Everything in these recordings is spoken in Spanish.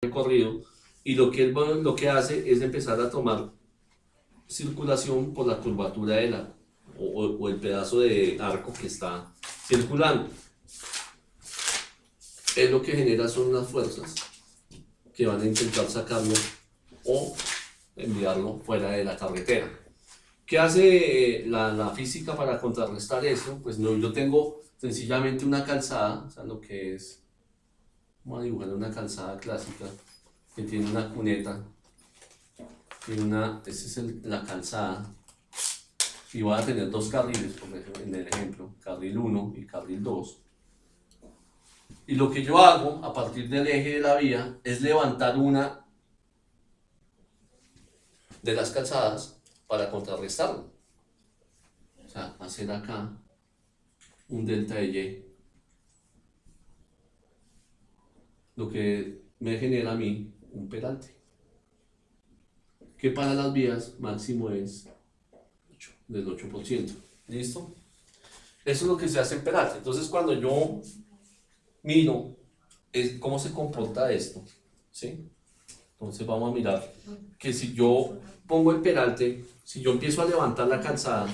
recorrido, y lo que hace es empezar a tomar circulación por la curvatura de o el pedazo de arco que está circulando. Es lo que genera son unas fuerzas que van a intentar sacarlo o enviarlo fuera de la carretera. ¿Qué hace la física para contrarrestar eso? Pues no, yo tengo sencillamente una calzada, o sea, lo que es, vamos a dibujar una calzada clásica que tiene una cuneta, esta es la calzada, y va a tener dos carriles, por ejemplo, en el ejemplo, carril 1 y carril 2. Y lo que yo hago a partir del eje de la vía es levantar una de las calzadas para contrarrestarlo. O sea, hacer acá un delta de Y. Lo que me genera a mí un peralte. Que para las vías máximo es del 8%. ¿Listo? Eso es lo que se hace en peralte. Entonces cuando yo miro cómo se comporta esto, ¿sí? Entonces vamos a mirar que si yo pongo el peralte, si yo empiezo a levantar la calzada,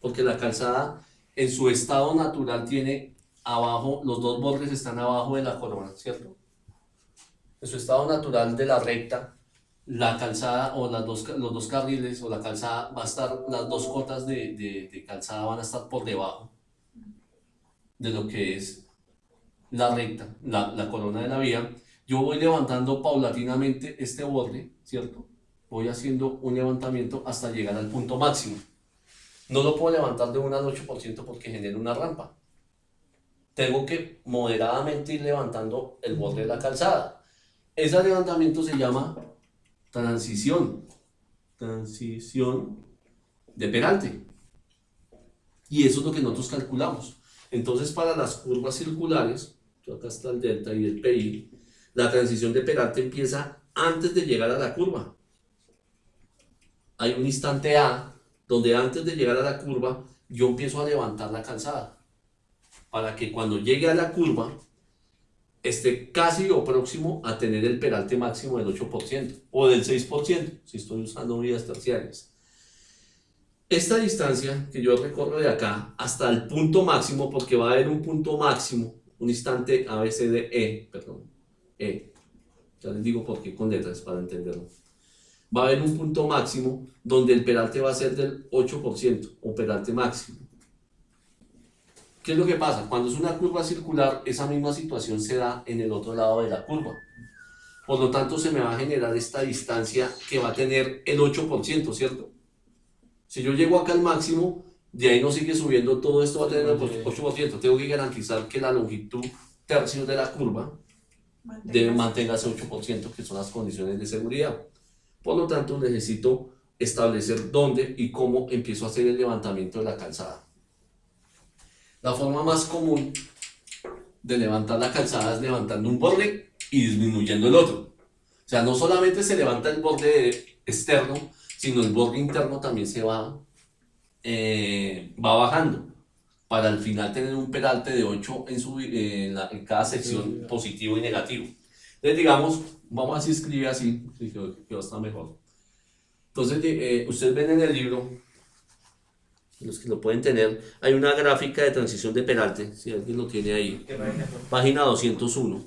porque la calzada en su estado natural tiene abajo, los dos bordes están abajo de la corona, ¿cierto? En su estado natural de la recta, la calzada o los dos carriles o la calzada va a estar, las dos cotas de calzada van a estar por debajo de lo que es la recta, la corona de la vía. Yo voy levantando paulatinamente este borde, ¿cierto? Voy haciendo un levantamiento hasta llegar al punto máximo. No lo puedo levantar de 1 al 8% porque genera una rampa. Tengo que moderadamente ir levantando el borde de la calzada. Ese levantamiento se llama transición de peralte. Y eso es lo que nosotros calculamos. Entonces, para las curvas circulares, acá está el delta y el PI, la transición de peralte empieza antes de llegar a la curva. Hay un instante A donde antes de llegar a la curva yo empiezo a levantar la calzada para que cuando llegue a la curva esté casi o próximo a tener el peralte máximo del 8% o del 6% si estoy usando vías terciarias. Esta distancia que yo recorro de acá hasta el punto máximo, porque va a haber un punto máximo, un instante ABCDE, perdón, E, ya les digo por qué con letras para entenderlo. Va a haber un punto máximo donde el peralte va a ser del 8% o peralte máximo. ¿Qué es lo que pasa? Cuando es una curva circular, esa misma situación se da en el otro lado de la curva. Por lo tanto, se me va a generar esta distancia que va a tener el 8%, ¿cierto? Si yo llego acá al máximo, de ahí no sigue subiendo, todo esto va a tener el 8%. Tengo que garantizar que la longitud tercio de la curva debe mantenerse 8%, que son las condiciones de seguridad. Por lo tanto, necesito establecer dónde y cómo empiezo a hacer el levantamiento de la calzada. La forma más común de levantar la calzada es levantando un borde y disminuyendo el otro. O sea, no solamente se levanta el borde externo, sino el borde interno también se va bajando para al final tener un peralte de 8 en cada sección, positivo y negativo. Entonces, digamos, vamos a ver si escribe así, que va a estar mejor. Entonces, ustedes ven en el libro, los que lo pueden tener, hay una gráfica de transición de peralte, si alguien lo tiene ahí, página 201.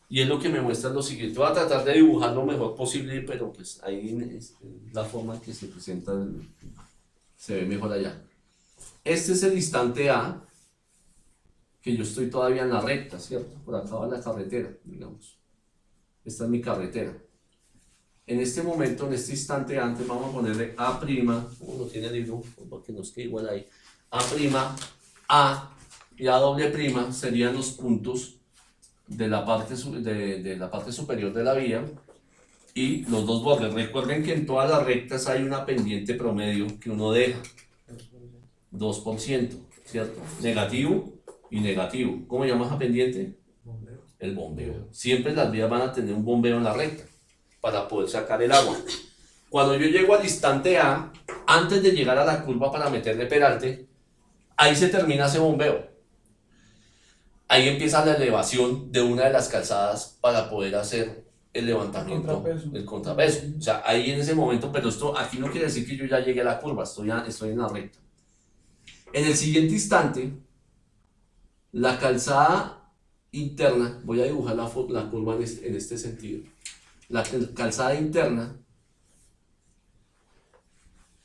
Y es lo que me muestra lo siguiente. Voy a tratar de dibujar lo mejor posible, pero pues ahí es la forma que se presenta, se ve mejor allá. Este es el instante A, que yo estoy todavía en la recta, ¿cierto? Por acá va la carretera, digamos. Esta es mi carretera. En este momento, en este instante antes, vamos a ponerle A', uno tiene el libro, porque nos queda igual ahí. A' y A' serían los puntos de la parte superior de la vía y los dos bordes. Recuerden que en todas las rectas hay una pendiente promedio que uno deja, 2%, ¿cierto? Negativo y negativo. ¿Cómo llama esa pendiente? Bombeo. El bombeo. Siempre las vías van a tener un bombeo en la recta para poder sacar el agua. Cuando yo llego al instante A, antes de llegar a la curva para meterle peralte, ahí se termina ese bombeo. Ahí empieza la elevación de una de las calzadas para poder hacer el levantamiento, Contrapeso. el contrapeso. O sea, ahí en ese momento, pero esto aquí no quiere decir que yo ya llegué a la curva, estoy en la recta. En el siguiente instante, la calzada interna, voy a dibujar la curva en este sentido. La calzada interna,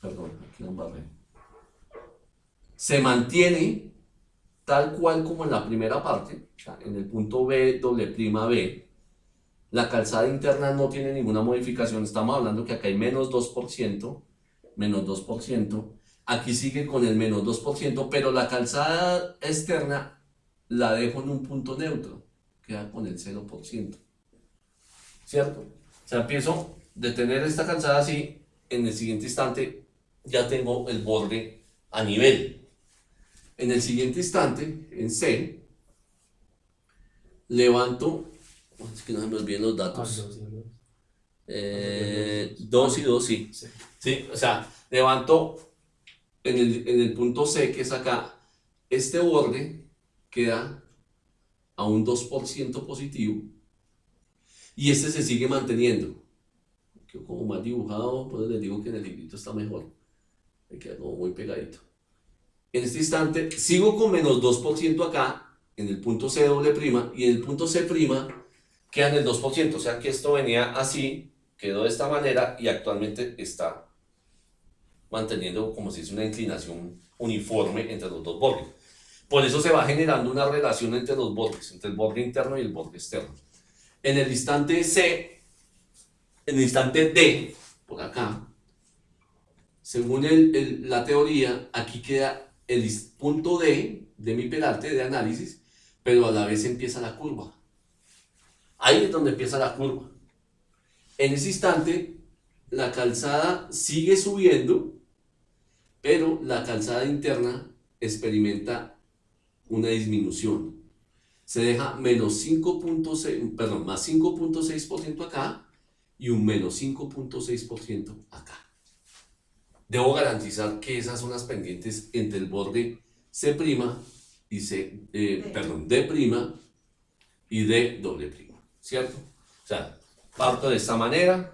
perdón, aquí la embarré, se mantiene tal cual como en la primera parte, o sea, en el punto B, B, la calzada interna no tiene ninguna modificación, estamos hablando que acá hay menos 2%, aquí sigue con el menos 2%, pero la calzada externa la dejo en un punto neutro, queda con el 0%, ¿cierto? O sea, empiezo de tener esta calzada así, en el siguiente instante ya tengo el borde a nivel. En el siguiente instante, en C, levanto, es que no se me olviden los datos, 2 y 2, sí. Sí, o sea, levanto en el punto C, que es acá, este borde queda a un 2% positivo y este se sigue manteniendo. Quedó como más dibujado, pues les digo que en el librito está mejor, me queda como muy pegadito. En este instante sigo con menos 2% acá, en el punto C doble prima, y en el punto C prima queda en el 2%, o sea que esto venía así, quedó de esta manera y actualmente está manteniendo como si es una inclinación uniforme entre los dos bordes. Por eso se va generando una relación entre los bordes, entre el borde interno y el borde externo. En el instante C, en el instante D, por acá, según la teoría, aquí queda el punto D de mi peralte de análisis, pero a la vez empieza la curva. Ahí es donde empieza la curva. En ese instante, la calzada sigue subiendo, pero la calzada interna experimenta una disminución. Se deja menos 5.6, perdón, más 5.6% acá y un menos 5.6% acá. Debo garantizar que esas son las pendientes entre el borde C' y D' y D doble prima, ¿cierto? O sea, parto de esta manera,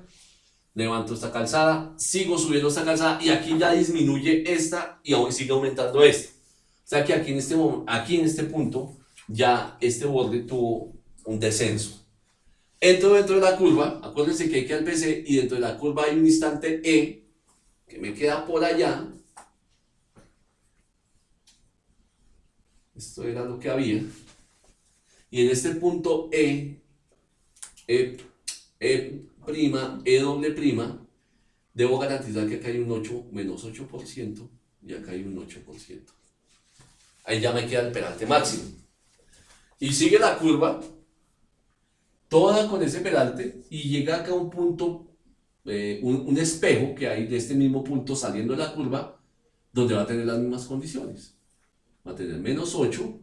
levanto esta calzada, sigo subiendo esta calzada y aquí ya disminuye esta y aún sigue aumentando esta. O sea que aquí en este punto ya este borde tuvo un descenso. Entro dentro de la curva, acuérdense que hay que al PC y dentro de la curva hay un instante E que me queda por allá. Esto era lo que había. Y en este punto doble prima, debo garantizar que acá hay un menos 8% y acá hay un 8%. Ahí ya me queda el peralte máximo. Y sigue la curva, toda con ese peralte, y llega acá a un punto, un espejo que hay de este mismo punto saliendo de la curva, donde va a tener las mismas condiciones. Va a tener menos 8,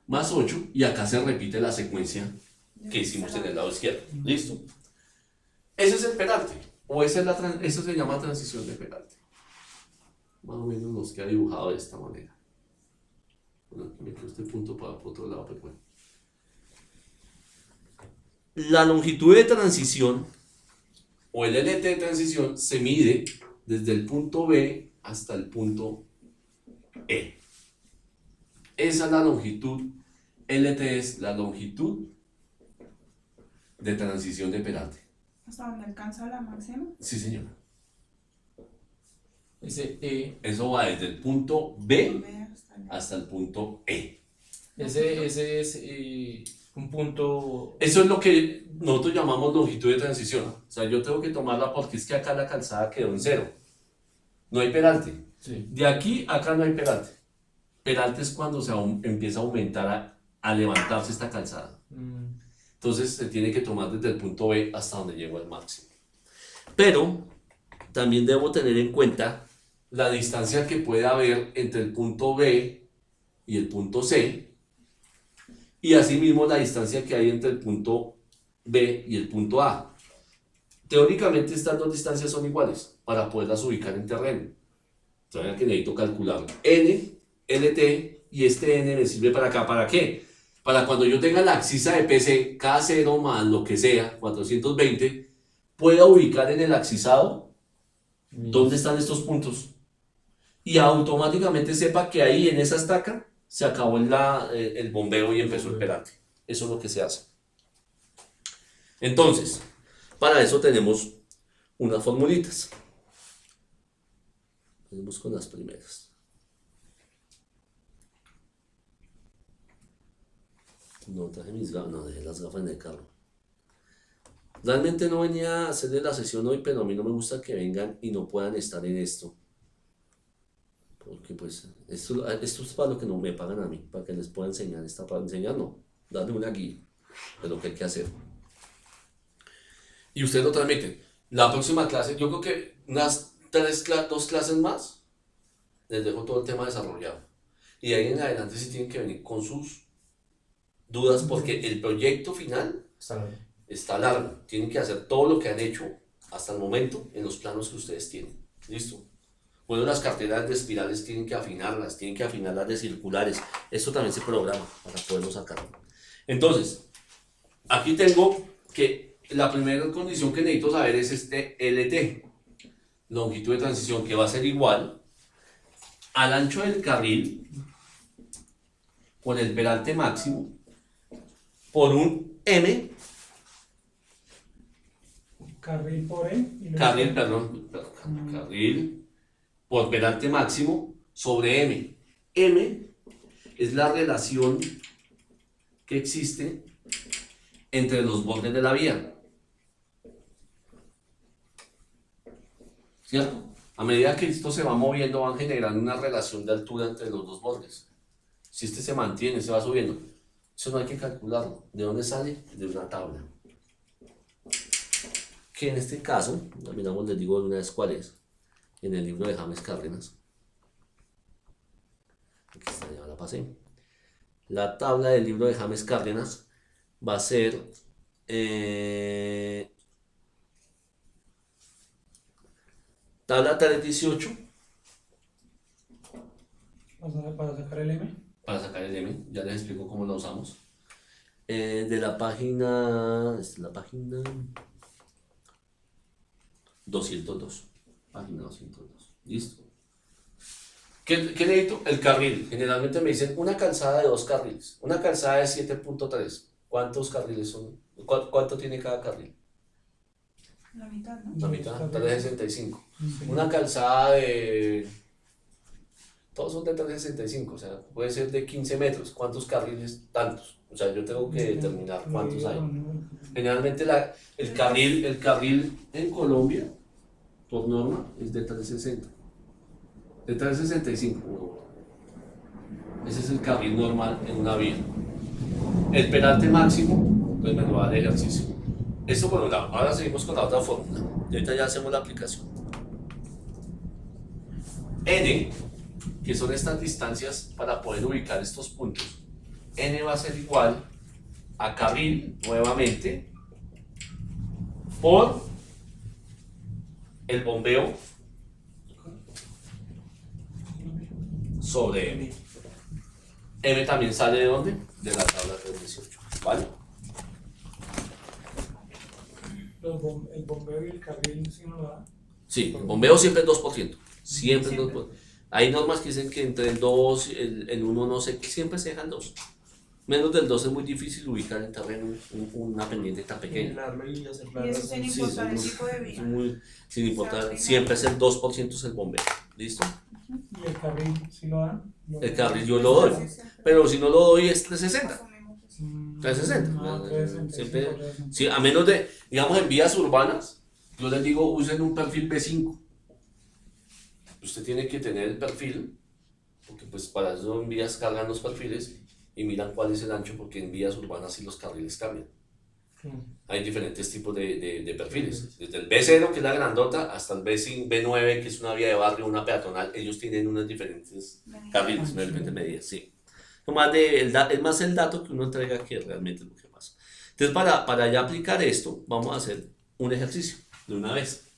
más 8, y acá se repite la secuencia que hicimos en el lado izquierdo. ¿Listo? Ese es el peralte, o eso se llama transición de peralte. Más o menos nos queda dibujado de esta manera. Bueno, me quedo este punto para otro lado, pero bueno. La longitud de transición, o el LT de transición, se mide desde el punto B hasta el punto E. Esa es la longitud. LT es la longitud de transición de peralte. ¿Hasta dónde alcanza la máxima? Sí, señora. Ese E. Eso va desde el punto B Ve hasta el punto E. Ese es un punto. Eso es lo que nosotros llamamos longitud de transición. O sea, yo tengo que tomarla porque es que acá la calzada quedó en 0. No hay peralte. Sí. De aquí a acá no hay peralte. Peralte es cuando empieza a aumentar, a levantarse esta calzada. Entonces se tiene que tomar desde el punto B hasta donde llegó el máximo. Pero también debo tener en cuenta la distancia que puede haber entre el punto B y el punto C, y asimismo la distancia que hay entre el punto B y el punto A. Teóricamente estas dos distancias son iguales para poderlas ubicar en terreno. Entonces que necesito calcular N, LT, y este N me sirve para acá. ¿Para qué? para cuando yo tenga la axisa de PC, K0 más lo que sea, 420, pueda ubicar en el axisado dónde están estos puntos. Y automáticamente sepa que ahí en esa estaca se acabó el bombeo y empezó el perante. Eso es lo que se hace. Entonces, para eso tenemos unas formulitas. Venimos con las primeras. No traje mis gafas, no dejé las gafas en el carro. Realmente no venía a hacerle la sesión hoy, pero a mí no me gusta que vengan y no puedan estar en esto. Porque pues esto es para lo que no me pagan a mí, para que les pueda enseñar. Está para enseñar, no, darle una guía de lo que hay que hacer. Y ustedes lo transmiten. La próxima clase, yo creo que unas 2 clases más, les dejo todo el tema desarrollado. Y de ahí en adelante sí tienen que venir con sus dudas, porque el proyecto final está largo. Tienen que hacer todo lo que han hecho hasta el momento en los planos que ustedes tienen. ¿Listo? Bueno, las carteras de espirales tienen que afinarlas, tienen que afinar las de circulares. Esto también se programa para poderlo sacar. Entonces, aquí tengo que la primera condición que necesito saber es este LT, longitud de transición, que va a ser igual al ancho del carril con el peralte máximo por un M. Carril por E. Carril por peralte máximo sobre M. M es la relación que existe entre los bordes de la vía. ¿Cierto? A medida que esto se va moviendo, van generando una relación de altura entre los dos bordes. Si este se mantiene, se va subiendo. Eso no hay que calcularlo. ¿De dónde sale? De una tabla. Que en este caso, miramos, les digo de una vez cuál es. En el libro de James Cárdenas. Aquí está, ya la pasé. La tabla del libro de James Cárdenas va a ser tabla 318. Para sacar el M. Para sacar el M, ya les explico cómo lo usamos. De la página, esta es la página 202. Página 202. Listo. ¿Qué necesito? El carril. Generalmente me dicen una calzada de 2 carriles. Una calzada de 7.3. ¿Cuántos carriles son? ¿Cuánto tiene cada carril? La mitad, ¿no? La mitad, 365. Una calzada de... Todos son de 365, o sea, puede ser de 15 metros. ¿Cuántos carriles? Tantos. O sea, yo tengo que determinar cuántos hay. Generalmente el carril en Colombia, por norma, es de 360. De 365. Ese es el carril normal en una vía. El peralte máximo, pues me lo va a dar el ejercicio. Esto por un lado. Ahora seguimos con la otra fórmula. Y ahorita ya hacemos la aplicación. N, que son estas distancias para poder ubicar estos puntos. N va a ser igual a carril, nuevamente, por el bombeo sobre M. M también sale de ¿dónde? De la tabla 318, ¿vale? El bombeo y el carril sí no lo da. Sí, el bombeo siempre es 2%. Siempre es 2%. Hay normas que dicen que entre el 2 y el 1 no sé, que siempre se dejan 2. Menos del 2 es muy difícil ubicar en terreno una pendiente tan pequeña. Y hacer Y eso sin Sí, importar el es tipo de vía. sin importar, siempre es el 2% es el bombeo. ¿Listo? ¿Y el carril sí lo da? El carril yo lo doy, pero si no lo doy es 360. Asumimos eso. 360. No, 360, Siempre, 360. sí, a menos de, digamos, en vías urbanas, yo les digo usen un perfil B5. Usted tiene que tener el perfil, porque pues para eso en vías cargan los perfiles y miran cuál es el ancho, porque en vías urbanas sí los carriles cambian. Hay diferentes tipos de perfiles, desde el B0, que es la grandota, hasta el B5, B9, que es una vía de barrio, una peatonal. Ellos tienen unas diferentes carriles, unas diferentes medidas, sí. Es más el dato que uno entrega que realmente es lo que pasa. Entonces, para ya aplicar esto, vamos a hacer un ejercicio de una vez.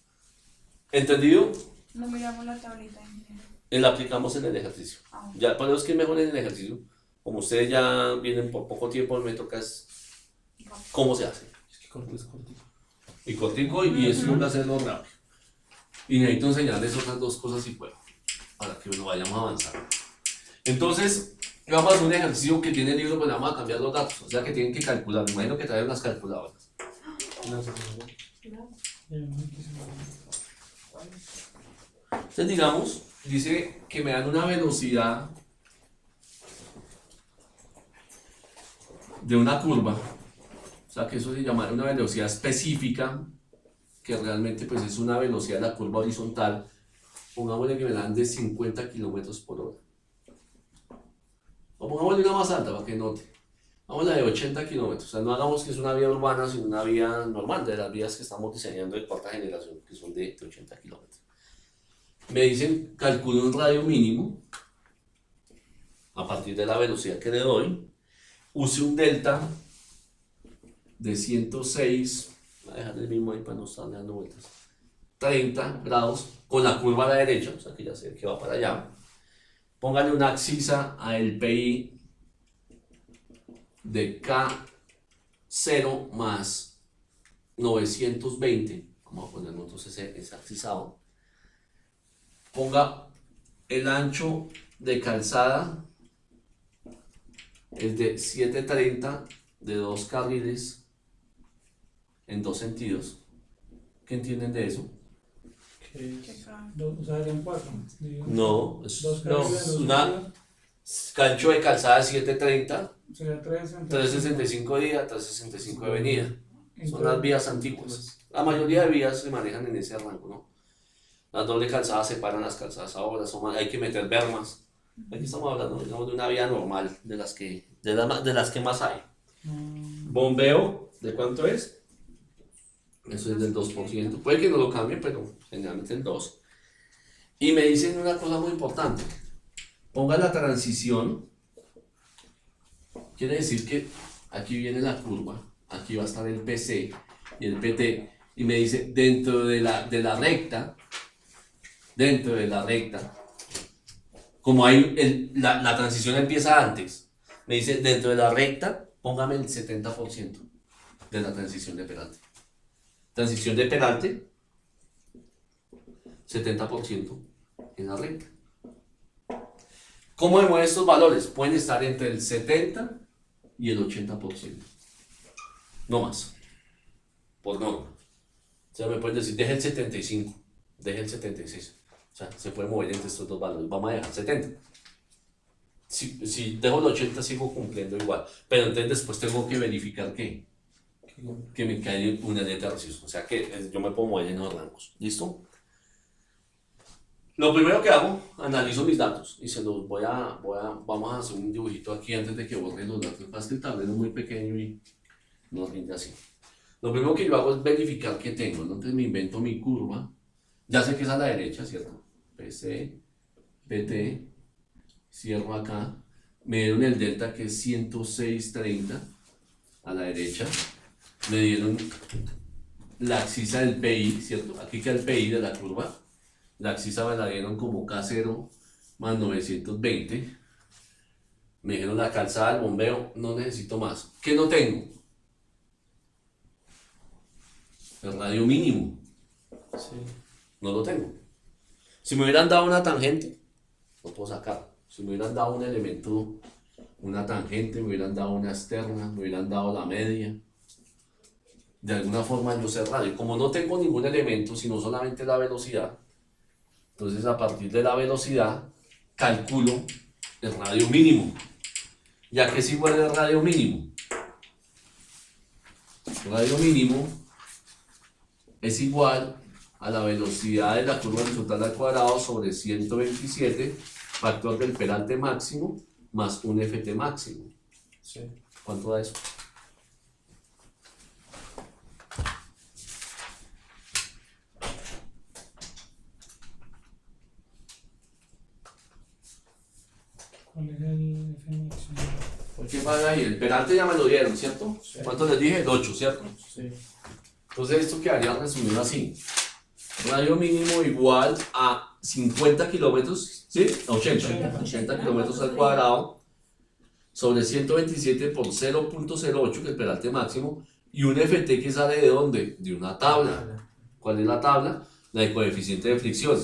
¿Entendido? No miramos la tablita, ingeniero. La aplicamos en el ejercicio. Ah, Ya, para los que es mejor en el ejercicio, como ustedes ya vienen por poco tiempo, me toca es cómo se hace. Es que corto es cortito. Y cortico, y eso tengo que hacerlo rápido. Y necesito enseñarles otras dos cosas si puedo, para que lo vayamos avanzando. Entonces, vamos a hacer un ejercicio que tiene el libro, pues vamos a cambiar los datos, o sea que tienen que calcular. Me imagino que traen las calculadoras. Entonces, digamos, dice que me dan una velocidad de una curva, o sea que eso se llama una velocidad específica, que realmente pues es una velocidad de la curva horizontal, pongámosle que me dan de 50 kilómetros por hora. O pongámosle una más alta para que note. Vamos a la de 80 kilómetros, o sea, no hagamos que es una vía urbana, sino una vía normal, de las vías que estamos diseñando de cuarta generación, que son de 80 kilómetros. Me dicen, calculo un radio mínimo, a partir de la velocidad que le doy, use un delta de 106, voy a dejar el mismo ahí para no estar dando vueltas, 30 grados, con la curva a la derecha, o sea que ya sé que va para allá. Póngale una axisa a el PI de K0 más 920, vamos a poner nosotros ese axisado. Ponga el ancho de calzada, es de 730 de 2 carriles en 2 sentidos. ¿Qué entienden de eso? Que O sea, serían 4. No, es Dos no, carriles, dos una- carriles, ancho de calzada 730, sería 365 de ida, 365 de venida. Son Entonces, las vías antiguas. La mayoría de vías se manejan en ese rango, ¿no? Las doble calzadas separan las calzadas ahora, hay que meter bermas. Aquí estamos hablando, digamos, de una vía normal, de las que más hay. Bombeo, ¿de cuánto es? Eso es del 2%. Puede que no lo cambie, pero generalmente el 2%. Y me dicen una cosa muy importante. Ponga la transición. Quiere decir que aquí viene la curva, aquí va a estar el PC y el PT. Y me dice, dentro de la recta, como hay la transición empieza antes, me dice, dentro de la recta, póngame el 70% de la transición de Peralte. Transición de Peralte, 70% en la recta. ¿Cómo vemos estos valores? Pueden estar entre el 70 y el 80%. No más. Por norma. O sea, me pueden decir, deje el 75, deje el 76. O sea, se puede mover entre estos dos valores. Vamos a dejar 70. Si dejo el 80 sigo cumpliendo igual. Pero entonces después tengo que verificar que me cae una letra raciosa. O sea que yo me puedo mover en los rangos. ¿Listo? Lo primero que hago, analizo mis datos y se los vamos a hacer un dibujito aquí antes de que borre los datos. Pasa que el tablero es muy pequeño y no rinde así. Lo primero que yo hago es verificar que tengo, ¿no? Entonces me invento mi curva. Ya sé que es a la derecha, ¿cierto? PC, PT, cierro acá. Me dieron el delta que es 106.30 a la derecha. Me dieron la axisa del PI, ¿cierto? Aquí queda el PI de la curva. La axisa me la dieron como K0 más 920. Me dijeron la calzada, el bombeo, no necesito más. ¿Qué no tengo? El radio mínimo. sí. No lo tengo. Si me hubieran dado una tangente, lo puedo sacar. Si me hubieran dado un elemento, una tangente, me hubieran dado una externa, me hubieran dado la media. De alguna forma yo sé radio. Como no tengo ningún elemento, sino solamente la velocidad, entonces a partir de la velocidad calculo el radio mínimo. ¿Ya que es igual al radio mínimo? El radio mínimo es igual a la velocidad de la curva horizontal al cuadrado sobre 127, factor del peralte máximo, más un FT máximo. Sí. ¿Cuánto da eso? ¿Cuál es el FMX? ¿Qué pasa ahí? El peralte ya me lo dieron, ¿cierto? Sí. ¿Cuánto les dije? El 8, ¿cierto? Sí. Entonces esto quedaría resumido así. Radio mínimo igual a 50 kilómetros, ¿sí? 80 kilómetros al cuadrado sobre 127 por 0.08, que es el peralte máximo, y un FT que sale ¿de dónde? De una tabla. ¿Cuál es la tabla? La de coeficiente de fricción.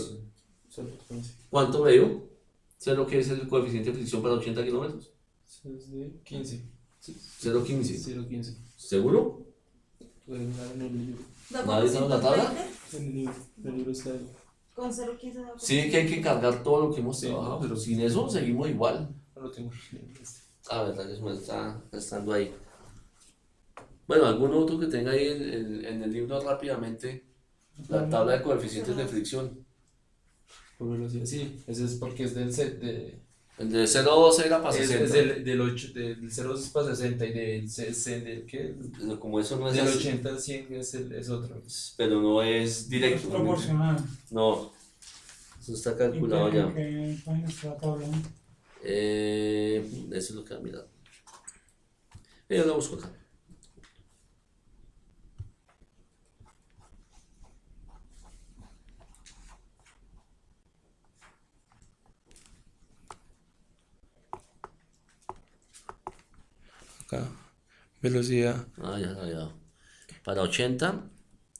Solo 15. ¿Cuánto me dio? ¿Sé lo que es el coeficiente de fricción para 80 kilómetros? Eso es de 15. Sí. 0.15. 0.15. ¿Seguro? Pueden mirar en el libro. ¿Nadie sabe la tabla? En el libro. El libro está ahí. Con 0,15 da Sí, que hay que cargar todo lo que hemos Sí. trabajado, pero sin eso seguimos igual. No lo tengo en el este. Ah, verdad que eso me está estando ahí. Bueno, algún otro que tenga ahí en el libro rápidamente la tabla de coeficientes de fricción. Por velocidad. Sí, ese es porque es del set de. El de 0,12 era para Es 60. del 8, del 0 es para 60 y del ¿qué? Pero como eso no es Del así, 80 al 100 es otro. pero no es Es directo. proporcional. No, eso está calculado ¿En ya. qué página está la tabla? Eso es lo que va a mirar. Yo la busco acá. Acá. Velocidad. Ah, ya. Para 80,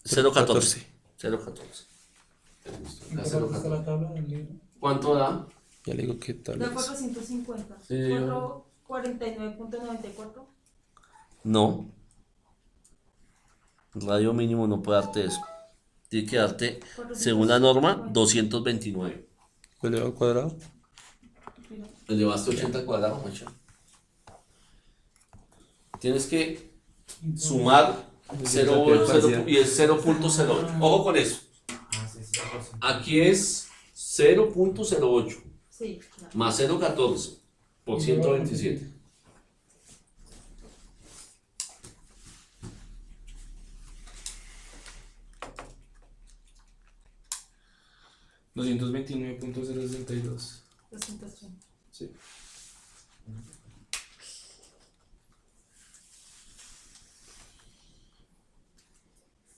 0,14. 0,14. ¿En Acá qué parte está 0,14. la tabla del libro? ¿Cuánto da? Ya le digo qué tal Da es. 450. Sí, 449.94. No. Radio mínimo no puede darte eso. Tiene que darte, según la norma, 229. Elevado al cuadrado. Elevaste 80 cuadrados, macho. Tienes que sumar 0, y es 0.08. Ojo con eso. Aquí es 0.08 Sí, no. más 0.14 por 127. $229.062. 230. Sí.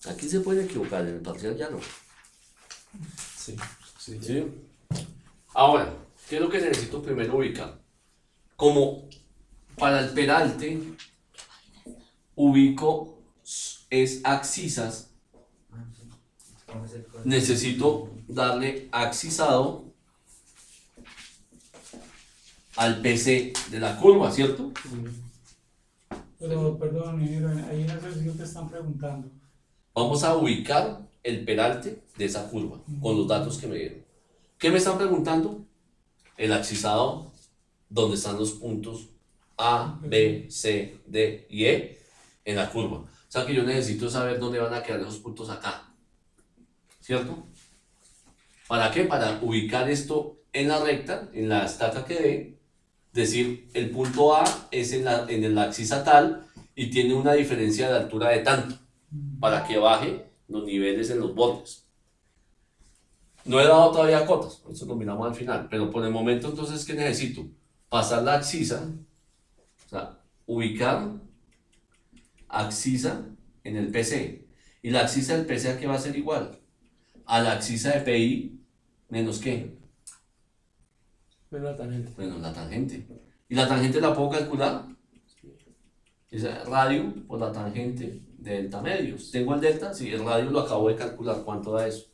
Aquí se puede equivocar, en el parcial ya no. Sí. Sí. ¿Sí? Ahora, ¿qué es lo que necesito primero ubicar? Como para el peralte, ubico es axisas, necesito darle axisado al PC de la curva, ¿cierto? Pero, perdón, ingeniero, ahí en el ejercicio te están preguntando. Vamos a ubicar el peralte de esa curva con los datos que me dieron. ¿Qué me están preguntando? El axisado donde están los puntos A, B, C, D y E en la curva. O sea que yo necesito saber dónde van a quedar esos puntos acá. ¿Cierto? ¿Para qué? Para ubicar esto en la recta, en la estaca que dé. Decir, el punto A es en la axisa tal y tiene una diferencia de altura de tanto, para que baje los niveles en los bordes. No he dado todavía cotas, eso lo miramos al final, pero por el momento entonces, ¿qué necesito? Pasar la axisa, o sea, ubicar axisa en el PC. Y la axisa del PC, ¿a qué va a ser igual? A la axisa de PI menos ¿qué? Pero la tangente. Menos la tangente. ¿Y la tangente la puedo calcular? Es radio por la tangente de delta medios. ¿Tengo el delta? Sí, el radio lo acabo de calcular. ¿Cuánto da eso?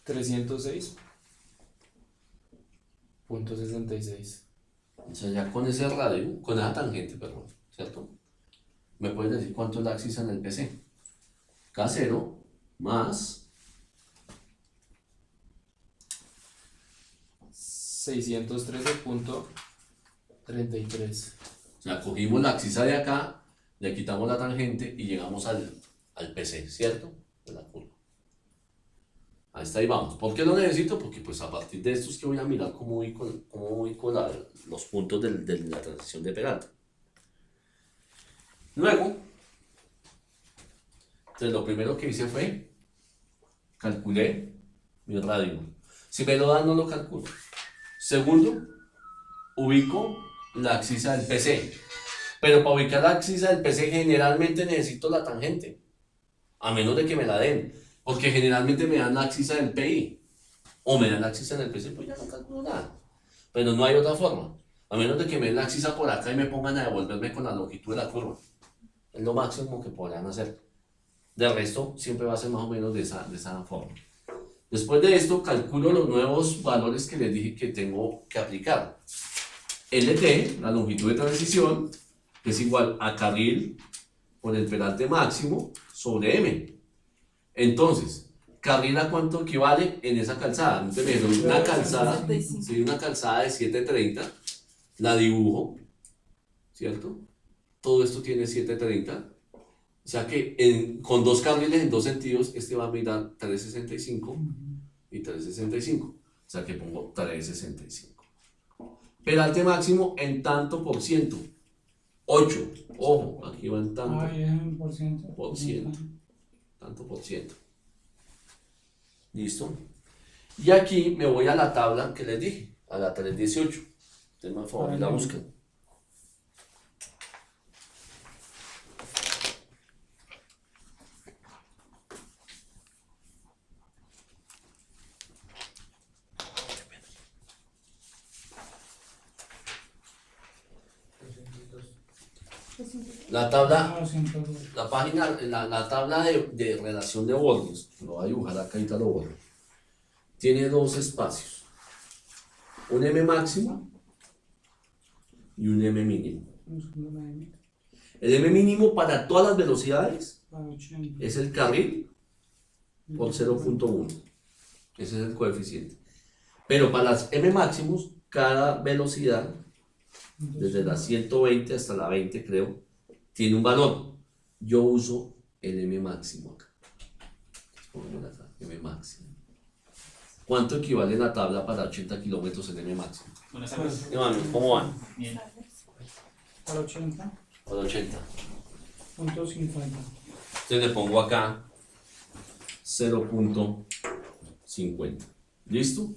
$306.66. O sea, ya con ese radio, con esa tangente, perdón, ¿cierto? Me puedes decir cuánto es la axis en el PC. K0 más 613.33. O sea, cogimos la axisa de acá, le quitamos la tangente y llegamos al PC, ¿cierto? De la curva. Ahí está, ahí vamos. ¿Por qué lo necesito? Porque pues a partir de esto es que voy a mirar cómo ubico los puntos de la transición de peralte. Luego, Entonces lo primero que hice fue, calculé mi radio. Si me lo dan, no lo calculo. Segundo, ubico la axis del PC. Pero para ubicar la axis del PC generalmente necesito la tangente. A menos de que me la den. Porque generalmente me dan la axis del PI. O me dan la axis del PC, pues ya no calculo nada. Pero no hay otra forma. A menos de que me den la axis por acá y me pongan a devolverme con la longitud de la curva. Es lo máximo que podrán hacer. De resto, siempre va a ser más o menos de esa forma. Después de esto, calculo los nuevos valores que les dije que tengo que aplicar. LT, la longitud de transición, es igual a carril por el peralte máximo sobre M. Entonces, carril a cuánto equivale en esa calzada. Entonces me dieron una calzada, 65. sí, una calzada de 730, la dibujo, ¿cierto? Todo esto tiene 730. O sea que con dos carriles en dos sentidos, este va a mirar 365 y 365. O sea que pongo 365. Peralte máximo en tanto por ciento. 8. Ojo, aquí va en tanto. Ah, es en por ciento. Por ciento. Tanto por ciento. ¿Listo? Y aquí me voy a la tabla que les dije, a la 318. Ustedes me favor la buscan. La tabla, Ah, 102. la página, la tabla de relación de bordes, lo voy a dibujar acá y te lo borro. Tiene dos espacios, un M máximo y un M mínimo. Un segundo, la M, El M mínimo para todas las velocidades para 80. es el carril por 0.1. Ese es el coeficiente. Pero para las M máximos, cada velocidad, desde la 120 hasta la 20 creo, tiene un valor. Yo uso el M máximo acá. Pongámoslo acá, M máximo. ¿Cuánto equivale la tabla para 80 kilómetros en M máximo? Buenas tardes. ¿Cómo van? Bien. Para 80, Para 80. punto 50. Entonces le pongo acá 0.50. ¿Listo?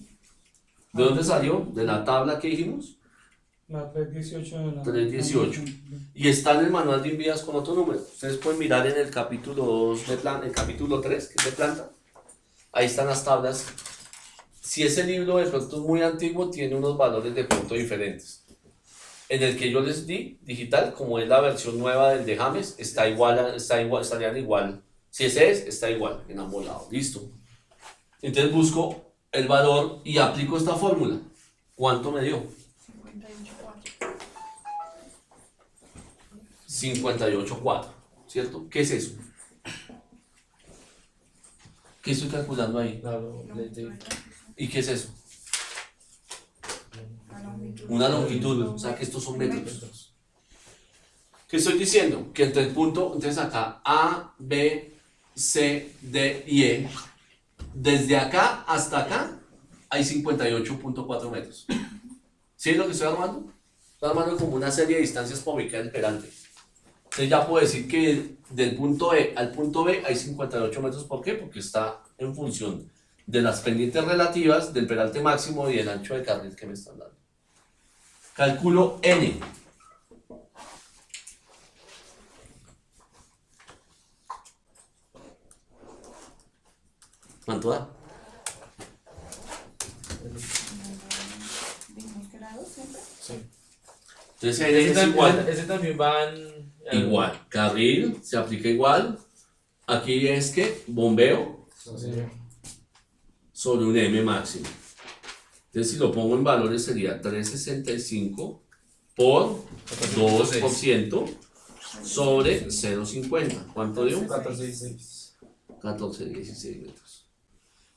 ¿De dónde salió? De la tabla que dijimos. La 318 de la. 318. Y está en el manual de Invías con otro número. Ustedes pueden mirar en el capítulo 2 de plan, el capítulo 3, que es de planta. Ahí están las tablas. Si ese libro de pronto es muy antiguo, tiene unos valores de pronto diferentes. En el que yo les di, digital, como es la versión nueva del de James, estarían igual. Si ese es, está igual en ambos lados. Listo. Entonces busco el valor y aplico esta fórmula. ¿Cuánto me dio? 58.4, ¿cierto? ¿Qué es eso? ¿Qué estoy calculando ahí? ¿Y qué es eso? Una longitud, o sea que estos son metros. ¿Qué estoy diciendo? Que entre el punto, entonces acá A, B, C, D y E, desde acá hasta acá hay 58.4 metros. ¿Sí es lo que estoy armando? Estoy armando como una serie de distancias para ubicar el peralte. Entonces ya puedo decir que del punto E al punto B hay 58 metros. ¿Por qué? Porque está en función de las pendientes relativas del peralte máximo y del ancho de carril que me están dando. Calculo N. ¿Cuánto da? Dijimos que era 2 siempre. Sí. Entonces N es igual. Ese también van. Igual. Carril se aplica igual. Aquí es que bombeo Sí. sobre un M máximo. Entonces si lo pongo en valores sería 365 por 2% sobre 0.50. ¿Cuánto dio? 14.16. 14-16 metros.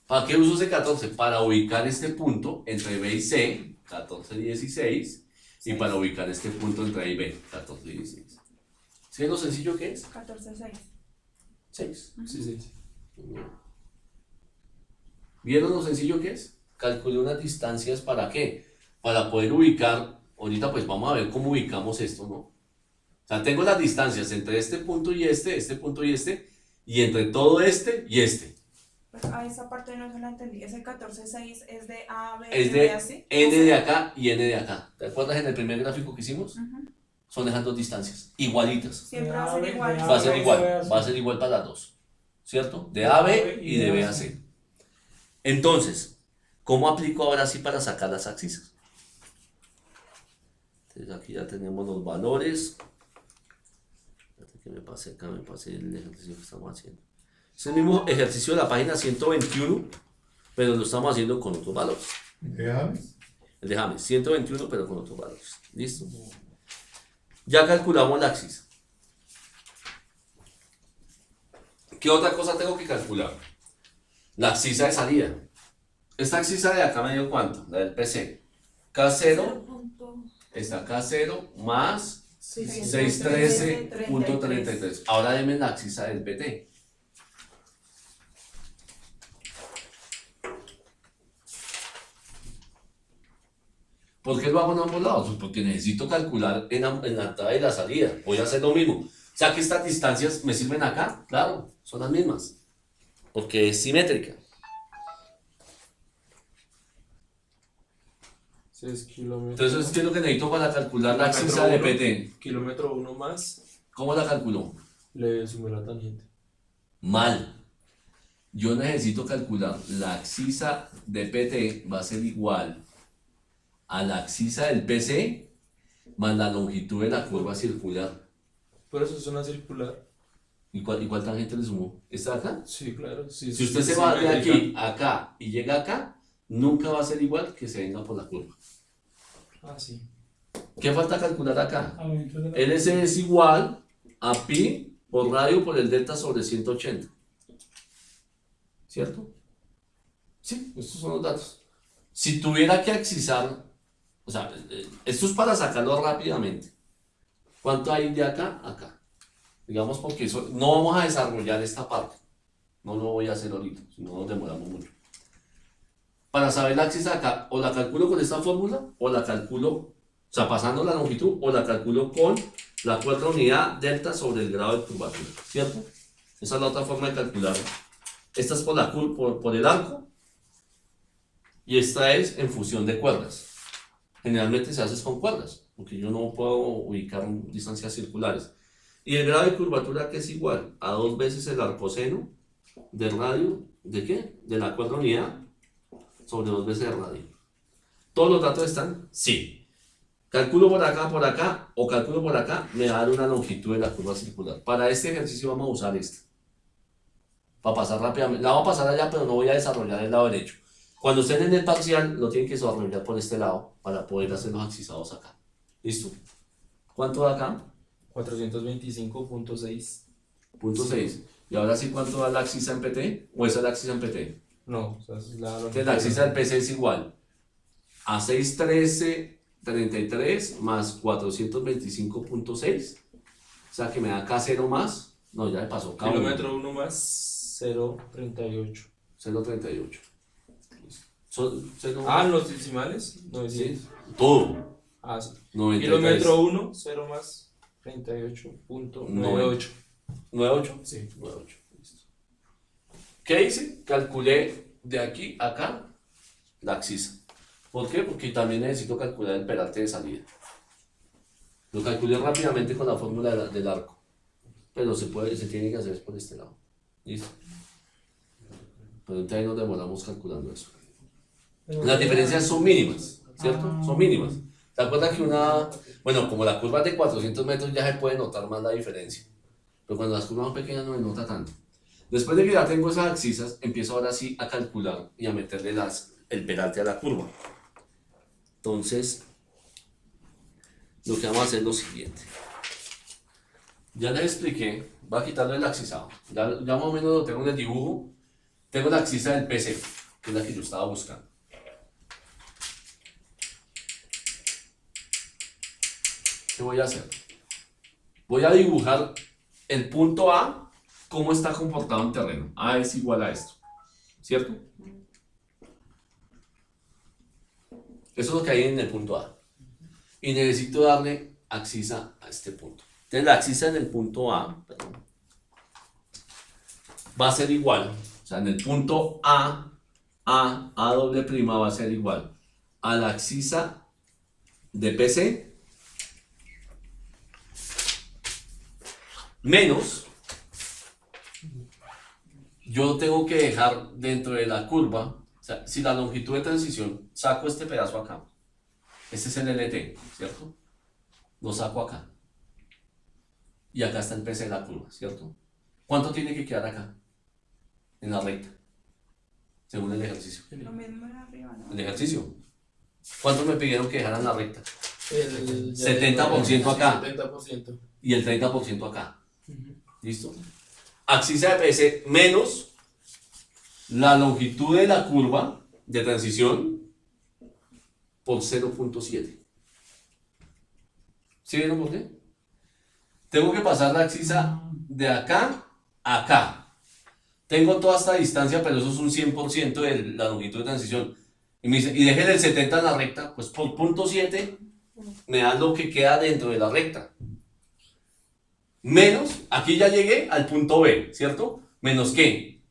¿Para qué uso ese 14? Para ubicar este punto entre B y C, 14-16, y para ubicar este punto entre A y B, 14-16. ¿Sí es lo sencillo que es? 14.6. 6. Sí, sí. ¿Vieron lo sencillo que es? Calculé unas distancias ¿para qué? Para poder ubicar, ahorita pues vamos a ver cómo ubicamos esto, ¿no? O sea, tengo las distancias entre este punto y este punto y y entre todo este y este. Pero a esa parte no se la entendí. Ese 14,6 es de A, B, Es B, de así. N de acá y N de acá. ¿Te acuerdas en el primer gráfico que hicimos? Ujú. Son esas dos distancias, igualitas. Siempre va a ser igual. Va a ser B, igual, B a C. va a ser igual para las dos, ¿cierto? De A a B y de B a C. Entonces, ¿cómo aplico ahora sí para sacar las abscisas? Entonces aquí ya tenemos los valores. Espérate que me pasé acá, me pasé el ejercicio que estamos haciendo. Es el mismo ejercicio de la página 121, pero lo estamos haciendo con otros valores. Déjame, 121 pero con otros valores. ¿Listo? Ya calculamos la abscisa. ¿Qué otra cosa tengo que calcular? La abscisa de salida. Esta abscisa de acá me dio cuánto, la del PC. K0, está K0 más 613.33. Ahora deme la abscisa del PT. ¿Por qué lo hago en ambos lados? Pues porque necesito calcular en la entrada y la salida. Voy a hacer lo mismo. O sea que estas distancias me sirven acá, claro, son las mismas. Porque es simétrica. 6 kilómetros. Entonces, ¿qué es lo que necesito para calcular la abscisa de PT? Kilómetro 1 más, ¿Cómo la calculo? le sumé la tangente. Mal. Yo necesito calcular la abscisa de PT va a ser igual a la abscisa del PC más la longitud de la curva circular. Por eso es una circular. ¿Y cuál tangente le sumo? ¿Esta de acá? Sí, claro. Sí, Si usted sí, se va de simétrica. aquí a acá y llega acá, nunca va a ser igual que se venga por la curva. Ah, sí. ¿Qué falta calcular acá? A la longitud de la- LS es igual a pi por radio por el delta sobre 180. ¿Cierto? Sí, estos son los datos. Si tuviera que abscisar, o sea, esto es para sacarlo rápidamente. ¿Cuánto hay de acá a acá? Digamos porque eso, no vamos a desarrollar esta parte. No lo voy a hacer ahorita, si no nos demoramos mucho. Para saber la abscisa de acá, o la calculo con esta fórmula, o la calculo, o sea, pasando la longitud, o la calculo con la cuarta unidad delta sobre el grado de curvatura, ¿cierto? Esa es la otra forma de calcularlo. Esta es por el arco, y esta es en función de cuerdas. Generalmente se hace con cuerdas, porque yo no puedo ubicar distancias circulares. Y el grado de curvatura que es igual a 2 veces el arcoseno del radio, ¿de qué? De la cuarta unidad sobre 2 veces el radio. ¿Todos los datos están? Sí. Calculo por acá o calculo por acá, me va a dar una longitud de la curva circular. Para este ejercicio vamos a usar esta. Para pasar rápidamente. La voy a pasar allá, pero no voy a desarrollar el lado derecho. Cuando estén en el parcial, lo tienen que desarrollar por este lado para poder hacer los abscisados acá. ¿Listo? ¿Cuánto da acá? 425.6. Punto 6. Y ahora sí, ¿cuánto da la abscisa en PT? ¿O esa es la abscisa en PT? No, o sea, es la Entonces la abscisa del PC es igual a 613.33 más 425.6. O sea que me da K0 más. No, ya me pasó K1. Kilómetro 1 más 0.38. 0.38. Ah, los decimales. No Sí, decimales. todo. Ah, sí. 93. Kilómetro 1, 0 más 38.98. 98. Sí. 98. Listo. ¿Qué hice? Calculé de aquí a acá la abscisa. ¿Por qué? Porque también necesito calcular el peralte de salida. Lo calculé rápidamente con la fórmula del arco. Pero se tiene que hacer por este lado. ¿Listo? Pero entonces ahí nos demoramos calculando eso. Pero- Las diferencias son mínimas, ¿cierto? Son mínimas. ¿Te acuerdas que bueno, como la curva es de 400 metros ya se puede notar más la diferencia? Pero cuando las curvas son pequeñas no se nota tanto. Después de que ya tengo esas abscisas, empiezo ahora sí a calcular y a meterle el peralte a la curva. Entonces, lo que vamos a hacer es lo siguiente. Ya les expliqué, voy a quitarle el abscisado. Ya más o menos lo tengo en el dibujo. Tengo la abscisa del PC, que es la que yo estaba buscando. ¿Qué voy a hacer? Voy a dibujar el punto A, cómo está comportado en terreno. A es igual a esto, ¿cierto? Eso es lo que hay en el punto A. Y necesito darle abscisa a este punto. Entonces la abscisa en el punto A, perdón, va a ser igual, o sea, en el punto A doble prima va a ser igual a la abscisa de PC menos, yo tengo que dejar dentro de la curva, o sea, si la longitud de transición, saco este pedazo acá, este es el LT, ¿cierto? Lo saco acá. Y acá está el PC de la curva, ¿cierto? ¿Cuánto tiene que quedar acá? En la recta, según el ejercicio. Lo mismo de arriba, ¿no? El ejercicio. ¿Cuánto me pidieron que dejara en la recta? El 70% acá. 70%. Y el 30% acá. ¿Listo? Abscisa de PC menos la longitud de la curva de transición por 0.7. ¿Sí vieron por qué? Tengo que pasar la abscisa de acá a acá. Tengo toda esta distancia, pero eso es un 100% de la longitud de transición. Y me dice, y deje el 70 en la recta, pues por 0.7 me da lo que queda dentro de la recta. Menos, aquí ya llegué al punto B, ¿cierto? Menos ¿qué?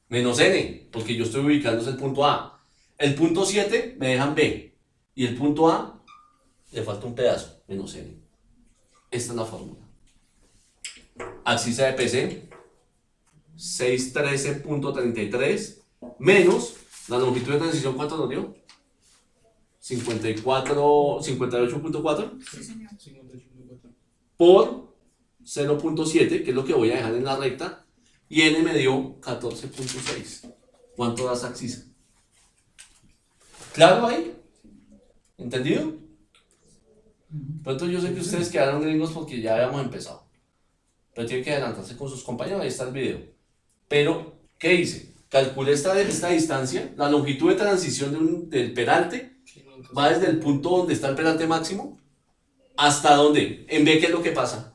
Menos N, porque yo estoy ubicando el punto A. El punto 7 me dejan B. Y el punto A le falta un pedazo, menos N. Esta es la fórmula. Abscisa de PC, 613.33 menos la longitud de transición, ¿cuánto nos dio? 58.4 Sí, señor. 58.4. por 0.7, que es lo que voy a dejar en la recta, y N me dio 14.6. ¿Cuánto da esa abscisa? ¿Claro ahí? ¿Entendido? Pronto yo sé que ustedes quedaron gringos porque ya habíamos empezado. Pero tienen que adelantarse con sus compañeros, ahí está el video. Pero, ¿qué hice? Calculé esta distancia, la longitud de transición del peralte va desde el punto donde está el peralte máximo hasta donde, en B, ¿qué es lo que pasa?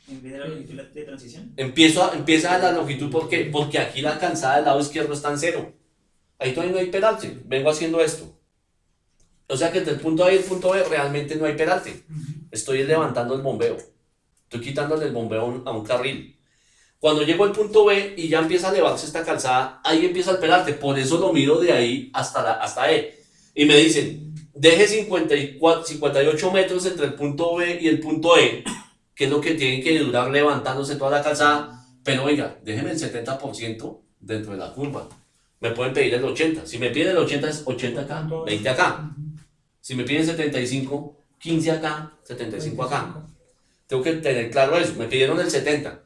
En vez de la longitud de transición. Empieza la longitud, ¿por qué? Porque aquí la calzada del lado izquierdo está en 0. Ahí todavía no hay peralte, vengo haciendo esto. O sea que entre el punto A y el punto B realmente no hay peralte. Estoy levantando el bombeo. Estoy quitándole el bombeo a un carril. Cuando llego al punto B y ya empieza a elevarse esta calzada, ahí empieza el peralte. Por eso lo mido de ahí hasta E. Y me dicen, deje 58 metros entre el punto B y el punto E, que es lo que tiene que durar levantándose toda la calzada. Pero oiga, déjeme el 70% dentro de la curva. Me pueden pedir el 80. Si me piden el 80 es 80 acá, 20 acá. Si me piden 75, 15 acá, 75 acá. Tengo que tener claro eso. Me pidieron el 70.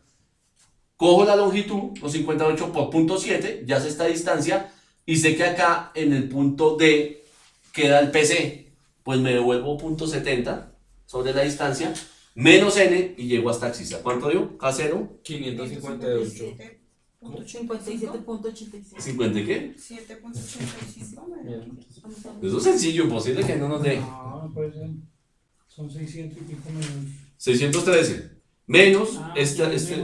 Cojo la longitud, los 58 por punto 7, ya sé esta distancia, y sé que acá en el punto D queda el PC. Pues me devuelvo punto 70 sobre la distancia, menos N, y llego hasta abscisa. ¿Cuánto dio? K0. 558. 57.86. ¿50 qué? 7.85. Eso es sencillo, imposible que no nos dé. No, pues son 600 y pico menos. 613. Menos Sí, sí,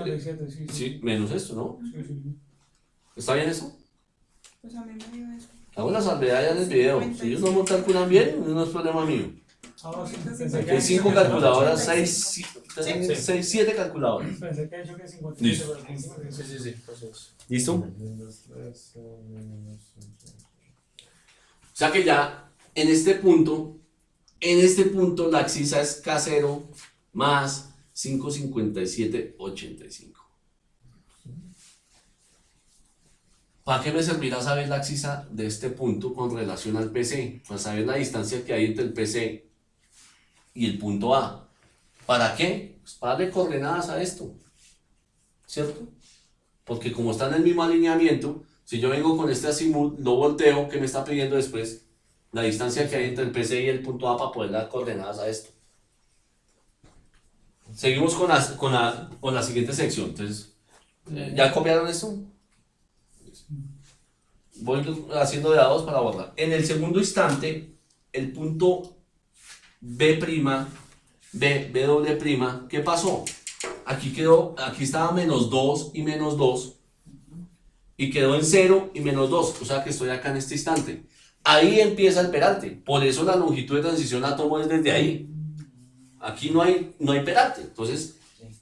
sí. menos esto, ¿no? Sí, sí. ¿Está bien eso? Pues a mí me dio eso. Hago la salvedad ya en el video. Si ellos no me calculan bien, no es problema mío. Ahora sí, Aquí hay 5 calculadoras, 6, 7 calculadoras. Pensé que he hecho que 50. Listo. Sí. Pues eso. ¿Listo? O sea que ya en este punto la abscisa es K0 más 557.85. ¿Para qué me servirá saber la abscisa de este punto con relación al PC? Pues saber la distancia que hay entre el PC y el punto A. ¿Para qué? Pues para darle coordenadas a esto, ¿cierto? Porque como está en el mismo alineamiento, si yo vengo con este azimut, lo volteo, ¿qué me está pidiendo después? La distancia que hay entre el PC y el punto A para poder dar coordenadas a esto. Seguimos con la siguiente sección. Entonces, ¿ya copiaron esto? Voy haciendo de a dos para borrar. En el segundo instante, el punto B', B doble prima, ¿qué pasó? Aquí estaba menos 2 y menos 2, y quedó en 0 y menos 2, o sea que estoy acá en este instante. Ahí empieza el peralte, por eso la longitud de transición la tomo desde ahí. Aquí no hay peralte, entonces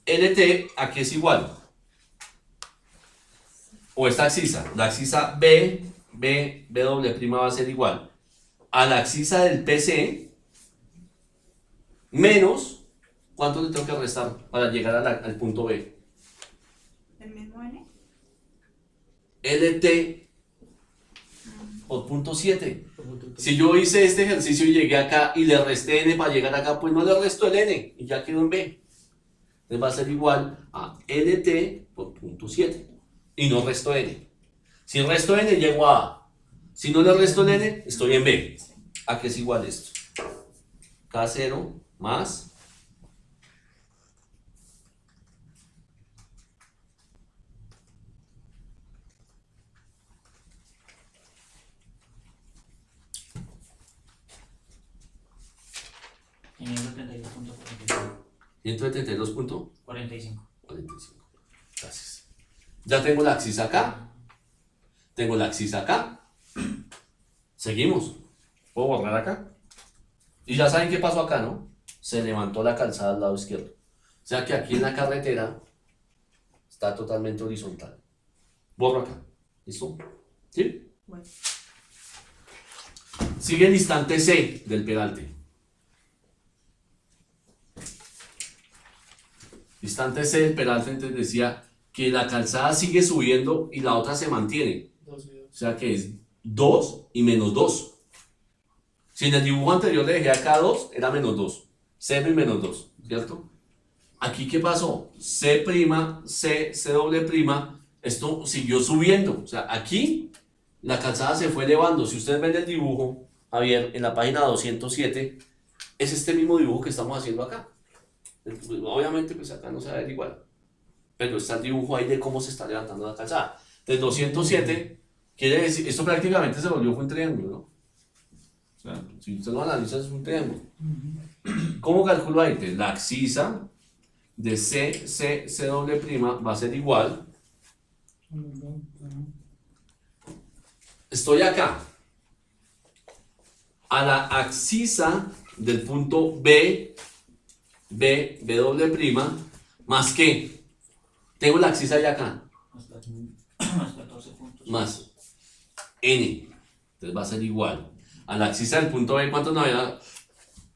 LT, ¿a qué es igual? O esta axisa, la axisa BW' va a ser igual a la axisa del PC menos, ¿cuánto le tengo que restar para llegar al punto B? ¿El mismo N? LT por punto 7. Si yo hice este ejercicio y llegué acá y le resté N para llegar acá, pues no le resto el N y ya quedó en B. Entonces va a ser igual a LT por punto 7 y no resto N. Si resto N, llego a A. Si no le resto el N, estoy en B. ¿A qué es igual esto? K0 más Y 132.45. 172.45. 45. Gracias. Ya tengo la axis acá. Tengo la axis acá. Seguimos. ¿Puedo borrar acá? Y ya saben qué pasó acá, ¿no? Se levantó la calzada al lado izquierdo. O sea que aquí en la carretera está totalmente horizontal. Borro acá. ¿Listo? ¿Sí? Bueno. Sigue el instante C del peralte. Instante C del peralte, entonces decía que la calzada sigue subiendo y la otra se mantiene. O sea que es 2 y menos 2. Si en el dibujo anterior le dejé acá 2, era menos 2. 0 y menos 2, ¿cierto? Aquí, ¿qué pasó? C', C doble prima, esto siguió subiendo. O sea, aquí la calzada se fue elevando. Si ustedes ven el dibujo, Javier, en la página 207, es este mismo dibujo que estamos haciendo acá. Obviamente, pues acá no se va a ver igual. Pero está el dibujo ahí de cómo se está levantando la calzada. Entonces, 207 quiere decir, esto prácticamente se volvió un triángulo, ¿no? O sea, si usted lo analiza, es un triángulo. ¿Cómo calculo ahí? Entonces, la axisa de C doble prima va a ser igual. Estoy acá. A la axisa del punto B doble prima, más que tengo la axisa de acá, Más 14 puntos. más N. Entonces va a ser igual a la axisa del punto B. ¿Cuánto nos había?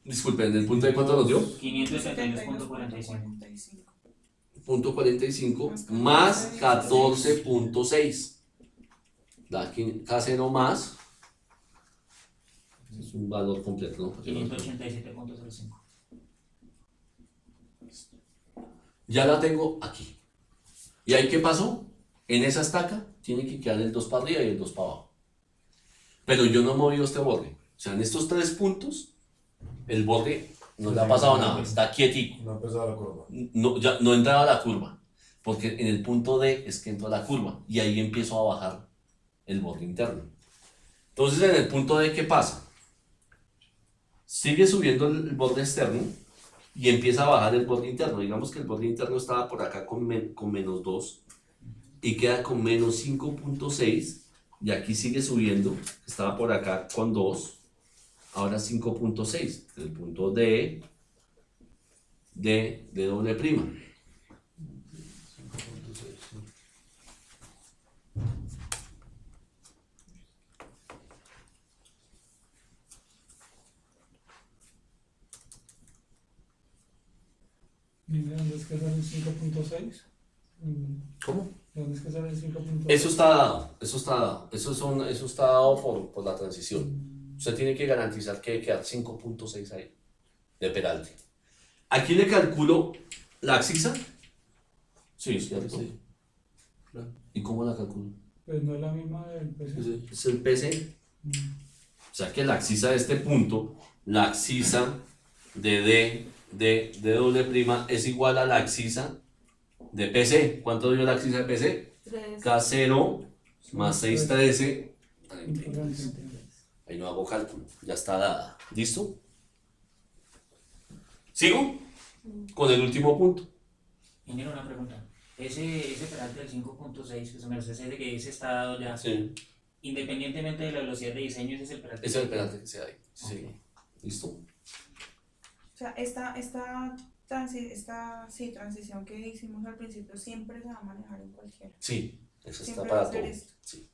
Disculpen, ¿del punto B cuánto nos dio? 572.45. Punto 45 más 14.6. Da K0 más. Es un valor completo, ¿no? 587.05. Ya la tengo aquí. ¿Y ahí qué pasó? En esa estaca tiene que quedar el 2 para arriba y el 2 para abajo. Pero yo no he movido este borde. O sea, en estos 3 puntos, el borde no le ha pasado nada, está quietico. No ha empezado la curva. No, ya no entraba a la curva. Porque en el punto D es que entró a la curva. Y ahí empiezo a bajar el borde interno. Entonces, en el punto D, ¿qué pasa? Sigue subiendo el borde externo y empieza a bajar el borde interno. Digamos que el borde interno estaba por acá con menos 2 y queda con menos 5.6 y aquí sigue subiendo, estaba por acá con 2, ahora 5.6, el punto D doble prima. ¿Y de dónde es que sale el 5.6? ¿Cómo? ¿De dónde es que sale el 5.6? Eso está dado, eso está dado, eso está dado por la transición. Usted tiene que garantizar que debe quedar 5.6 ahí, de peralte. Aquí le calculo la axisa. Sí, ¿cierto? Sí. ¿Y cómo la calculo? Pues no es la misma del PC. Es el PC. O sea que la axisa de este punto, la axisa de doble prima es igual a la axisa de PC. ¿Cuánto dio la axisa de PC? 3. K0 más 613. Ahí no hago cálculo, ya está dada. ¿Listo? ¿Sigo? Con el último punto. Ingeniero, una pregunta. Ese peralte del 5.6, que se me hace de que ese está dado ya, Sí. independientemente de la velocidad de diseño, ese es el peralte. Ese es el peralte que se da ahí. Sí. Ok. ¿Listo? O sea, esta transición que hicimos al principio siempre se va a manejar en cualquiera. Sí, eso está Siempre va para a ser todo. esto. Sí.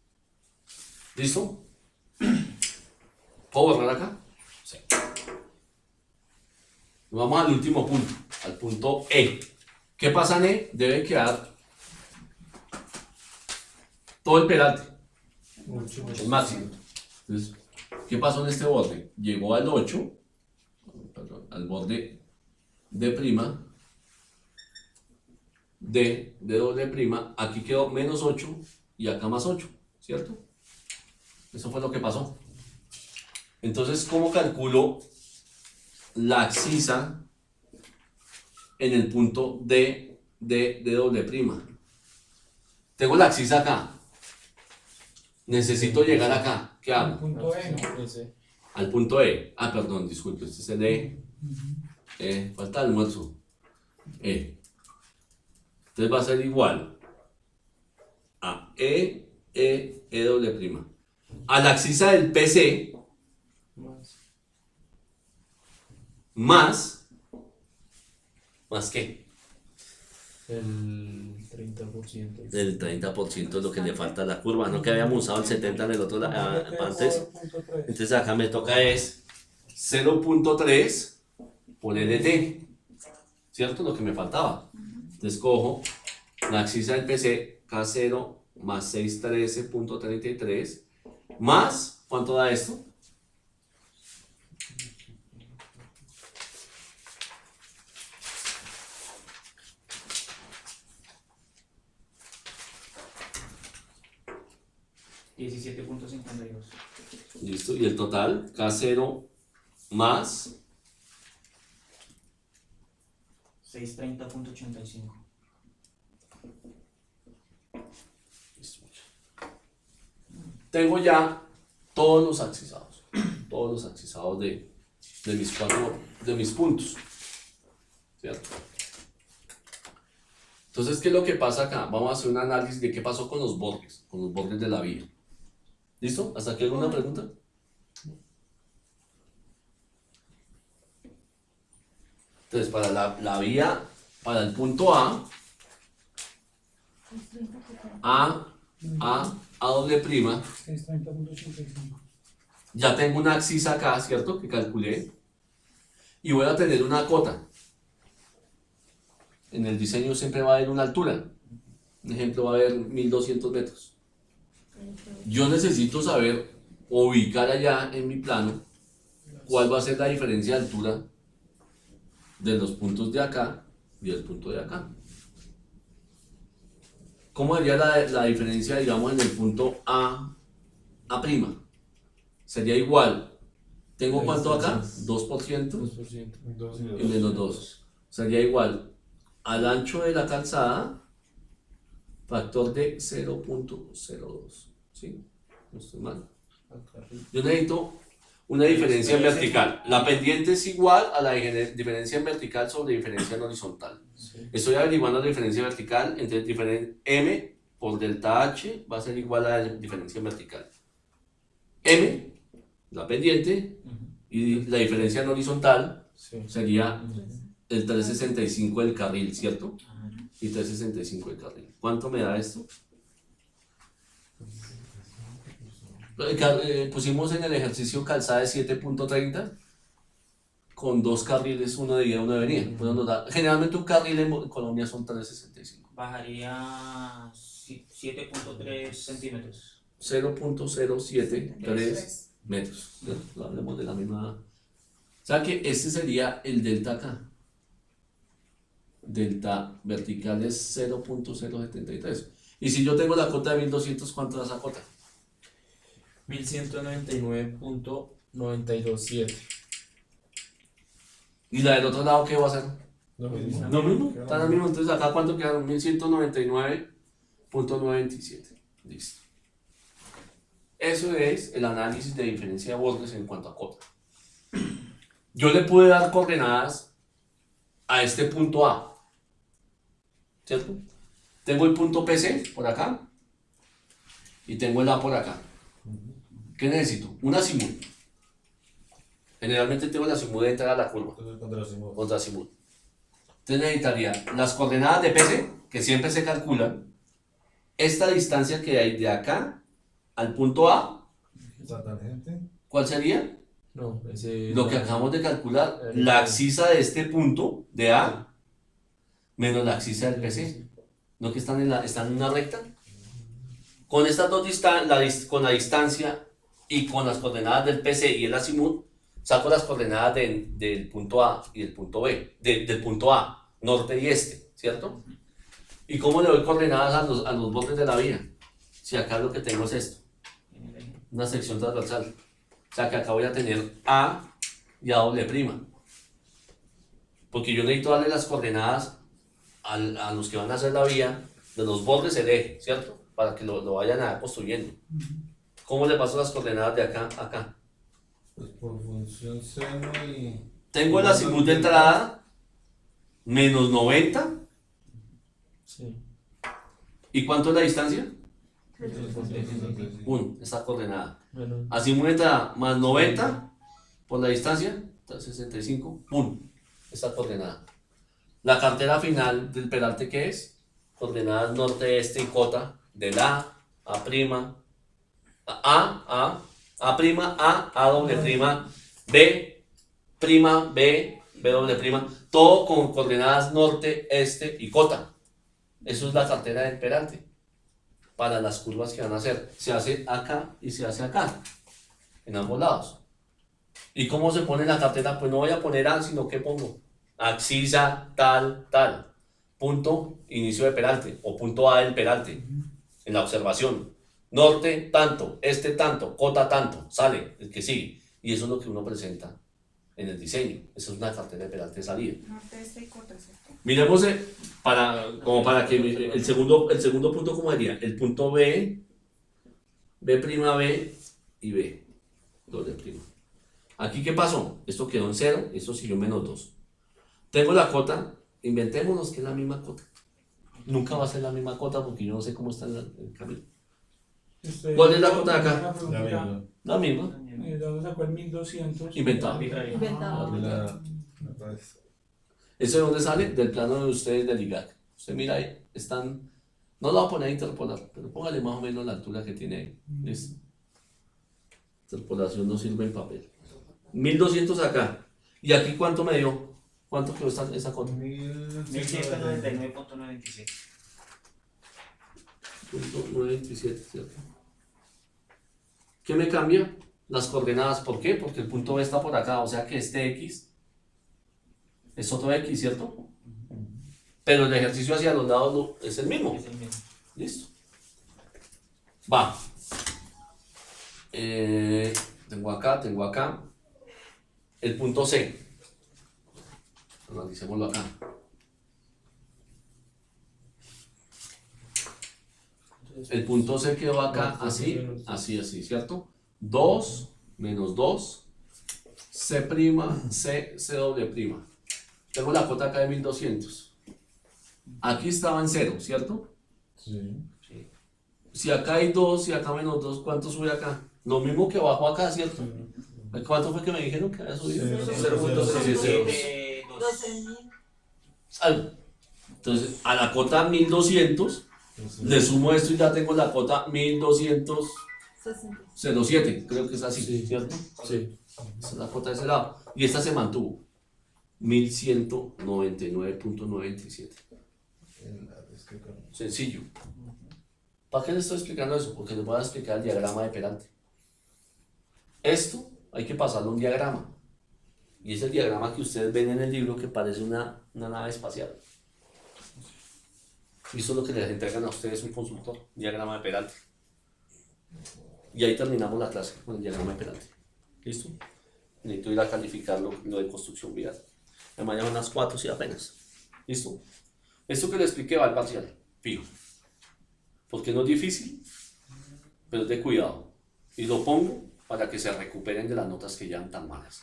¿Listo? ¿Puedo borrar acá? Sí. Vamos al último punto, al punto E. ¿Qué pasa en E? Debe quedar todo el peralte, el máximo. Entonces, ¿qué pasó en este borde? Llegó al 8, perdón, al borde de prima, de doble prima, aquí quedó menos 8 y acá más 8, ¿cierto? Eso fue lo que pasó. Entonces, ¿cómo calculo la abscisa en el punto de doble prima? Tengo la abscisa acá. Necesito llegar acá. ¿Qué El hago? punto E, ¿no? Ese. Al punto E. Ah, perdón, disculpe, este es el E. Falta almuerzo. E. Entonces va a ser igual a E doble prima. A la abscisa del PC más ¿qué? El 30%. El 30% es lo que le falta a la curva, no que habíamos usado el 70 en el otro antes. Punto 3. Entonces acá me toca es 0.3 por LT, ¿cierto? Lo que me faltaba. Entonces cojo la abscisa del PC K0 más 613.33 más, ¿cuánto da esto? $17.52. Listo, y el total K0 más 630.85. tengo ya todos los abscisados de mis puntos, ¿cierto? Entonces, ¿qué es lo que pasa acá? Vamos a hacer un análisis de qué pasó con los bordes de la vía. ¿Listo? ¿Hasta aquí alguna pregunta? Entonces, para la vía, para el punto A doble prima, Es 30.85. ya tengo una abscisa acá, ¿cierto? Que calculé. Y voy a tener una cota. En el diseño siempre va a haber una altura. Un ejemplo, va a haber 1200 metros. Yo necesito saber, ubicar allá en mi plano, cuál va a ser la diferencia de altura de los puntos de acá y del punto de acá. ¿Cómo sería la diferencia, digamos, en el punto A'? Sería igual. ¿Tengo cuánto acá? 2% 2%. y menos 2. Sería igual al ancho de la calzada, factor de 0.02. ¿Sí? No estoy mal. Yo necesito una diferencia en vertical. La pendiente es igual a la diferencia en vertical sobre diferencia en horizontal. Estoy averiguando la diferencia vertical entre M por delta H va a ser igual a la diferencia en vertical. M, la pendiente, y la diferencia en horizontal sería el 365 del carril, ¿cierto? Y 365 del carril. ¿Cuánto me da esto? Pusimos en el ejercicio calzada de 7.30 con 2 carriles, uno de ida y uno de venida. Pues nos da, generalmente un carril en Colombia son 365. Bajaría 7.3 centímetros. 0.073 metros. ¿No? Hablemos de la misma. O sea que este sería el delta acá. Delta vertical es 0.073. Y si yo tengo la cota de 1200, ¿cuánto da esa cota? 1199.927. ¿Y la del otro lado qué va a ser? Lo mismo. Lo mismo, está lo mismo. Entonces acá cuánto quedaron, 1199.927. Listo. Eso es el análisis de diferencia de bordes en cuanto a cota. Yo le pude dar coordenadas a este punto A, ¿cierto? Tengo el punto PC por acá y tengo el A por acá. ¿Qué necesito? Un azimut. Generalmente tengo el azimut de entrar a la curva. Contra azimut. Entonces necesitaría las coordenadas de PC, que siempre se calculan, esta distancia que hay de acá al punto A, La tangente. ¿cuál sería? No, ese. Lo que acabamos de calcular, la abscisa de este punto, de A, menos la abscisa del PC. ¿No que están en una recta? Con estas dos con la distancia y con las coordenadas del PC y el azimut, saco las coordenadas del punto A y del punto B, del punto A, norte y este, ¿cierto? ¿Y cómo le doy coordenadas a los bordes de la vía? Si acá lo que tengo es esto, una sección transversal. O sea que acá voy a tener A y A doble prima. Porque yo necesito darle las coordenadas a los que van a hacer la vía de los bordes del eje, ¿cierto? Para que lo vayan a construyendo. ¿Cómo le paso las coordenadas de acá a acá? Pues por función seno y. Tengo el azimut de entrada menos 90. Sí. ¿Y cuánto es la distancia? 1. 1, esta coordenada. Bueno, Azimut de entrada más 90 por la distancia, 65, 1, esta coordenada. La cartera final del peralte, ¿qué es? Coordenadas norte, este y cota del A prima, A doble prima, B prima, B doble prima, todo con coordenadas norte, este y cota. Eso es la cartera del peralte para las curvas que van a hacer. Se hace acá y se hace acá, en ambos lados. ¿Y cómo se pone la cartera? Pues no voy a poner A, sino que pongo axisa tal, punto inicio de peralte o punto A del peralte en la observación. Norte tanto, este tanto, cota tanto, sale el que sigue. Y eso es lo que uno presenta en el diseño. Esa es una cartera de peralte de salida. Norte, este y cota, ¿cierto? Miremos para que el segundo punto, ¿cómo sería? El punto B, B' y B, doble prima. Aquí, ¿qué pasó? Esto quedó en 0, esto siguió en menos 2. Tengo la cota, inventémonos que es la misma cota. Nunca va a ser la misma cota porque yo no sé cómo está el camino. ¿Cuál es la cota de acá? La misma. La misma. ¿De dónde sacó el 1200? Inventado. Inventado. La raíz. ¿Eso de dónde sale? Del plano de ustedes del IGAC. Usted mira ahí, están. No lo voy a poner a interpolar, pero póngale más o menos la altura que tiene ahí. Listo. Interpolación no sirve en papel. 1200 acá. ¿Y aquí cuánto me dio? ¿Cuánto quedó esa cota? 1199.97. Punto 927, ¿cierto? ¿Qué me cambia? Las coordenadas. ¿Por qué? Porque el punto B está por acá, o sea que este X es otro X, ¿cierto? Pero el ejercicio hacia los lados es el mismo. Es el mismo. Listo. Va. Tengo acá. El punto C. Analicémoslo acá. El punto C quedó acá así, ¿cierto? 2 menos 2, C', C doble prima. Tengo la cota acá de 1200. Aquí estaba en 0, ¿cierto? Sí. Si acá hay 2 y acá menos 2, ¿cuánto sube acá? Lo mismo que bajó acá, ¿cierto? ¿Cuánto fue que me dijeron que había subido? 0.072. 12.000. Algo. Entonces, a la cota 1200, le sumo esto y ya tengo la cota 1207, creo que es así, Sí. ¿cierto? sí. Esa es la cota de ese lado. Y esta se mantuvo. 1199.97. Sencillo. ¿Para qué les estoy explicando eso? Porque les voy a explicar el diagrama de peralte. Esto hay que pasarlo a un diagrama. Y es el diagrama que ustedes ven en el libro que parece una nave espacial. Y eso es lo que les entregan a ustedes un consultor, diagrama de peralte. Y ahí terminamos la clase con el diagrama de peralte. ¿Listo? Necesito ir a calificar lo de construcción vial. De mañana unas 4, sí, apenas. ¿Listo? Esto que les expliqué va al parcial, fijo. Porque no es difícil, pero es de cuidado. Y lo pongo para que se recuperen de las notas que ya han tan malas.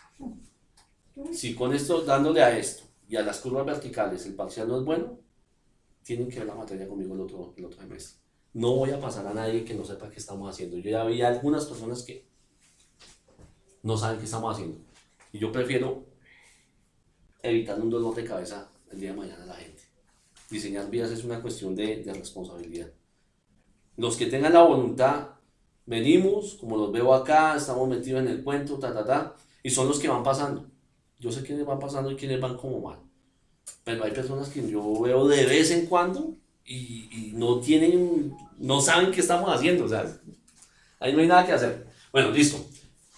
Si con esto, dándole a esto y a las curvas verticales, el parcial no es bueno, tienen que ver la materia conmigo el otro semestre. No voy a pasar a nadie que no sepa qué estamos haciendo. Yo ya vi a algunas personas que no saben qué estamos haciendo. Y yo prefiero evitar un dolor de cabeza el día de mañana a la gente. Diseñar vías es una cuestión de responsabilidad. Los que tengan la voluntad, venimos, como los veo acá, estamos metidos en el cuento, y son los que van pasando. Yo sé quiénes van pasando y quiénes van como mal. Pero hay personas que yo veo de vez en cuando y no saben qué estamos haciendo, o sea, ahí no hay nada que hacer. Bueno, listo.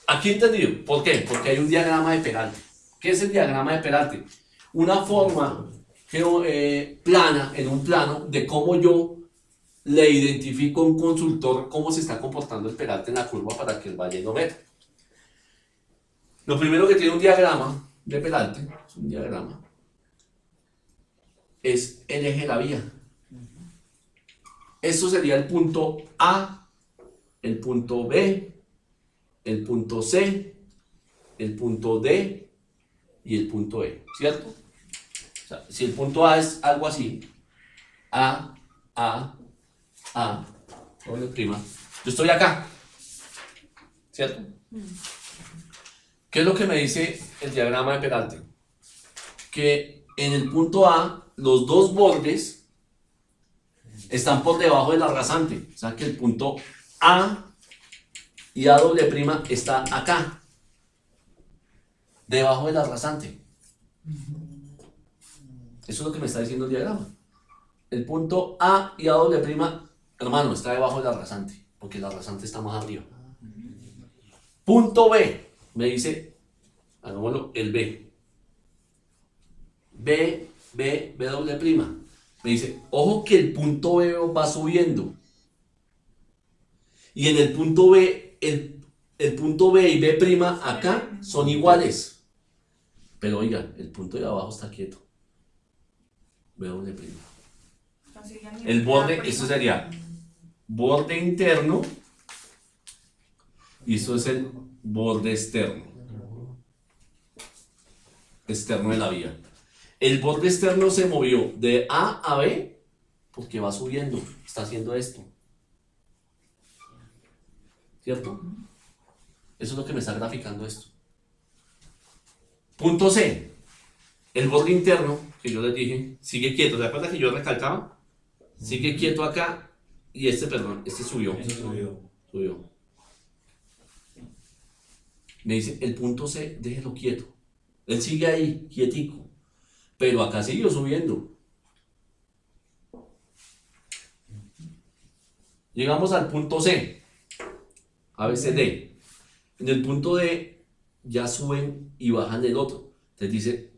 Aquí entendido. ¿Por qué? Porque hay un diagrama de Peralte. ¿Qué es el diagrama de Peralte? Una forma plana, en un plano, de cómo yo le identifico a un consultor cómo se está comportando el Peralte en la curva para que él vaya y lo vea. Lo primero que tiene un diagrama de Peralte, es un diagrama, es el eje de la vía. Esto sería el punto A, el punto B, el punto C, el punto D y el punto E, ¿cierto? O sea, si el punto A es algo así, doble prima, yo estoy acá, ¿cierto? ¿Qué es lo que me dice el diagrama de Peralte? Que en el punto A, los dos bordes están por debajo de la rasante. O sea que el punto A y A doble prima está acá, debajo de la rasante. Eso es lo que me está diciendo el diagrama. El punto A y A doble prima, hermano, está debajo de la rasante, porque la rasante está más arriba. Punto B, me dice, hagámoslo, el B. B doble prima. Me dice, ojo que el punto B va subiendo. Y en el punto B, el punto B y B prima acá son iguales. Pero oiga, el punto de abajo está quieto. B doble prima. Entonces, ya ni El borde, prima. esto sería borde interno. Y esto es el borde externo. Externo de la vía. El borde externo se movió de A a B porque va subiendo, está haciendo esto. ¿Cierto? Eso es lo que me está graficando esto. Punto C. El borde interno, que yo les dije, sigue quieto. ¿Se acuerdan que yo recalcaba? Sigue quieto acá y este subió. Subió. Me dice, el punto C, déjelo quieto. Él sigue ahí, quietico. Pero acá siguió subiendo. Llegamos al punto C, A, B, C, D. En el punto D ya suben y bajan el otro. Entonces dice,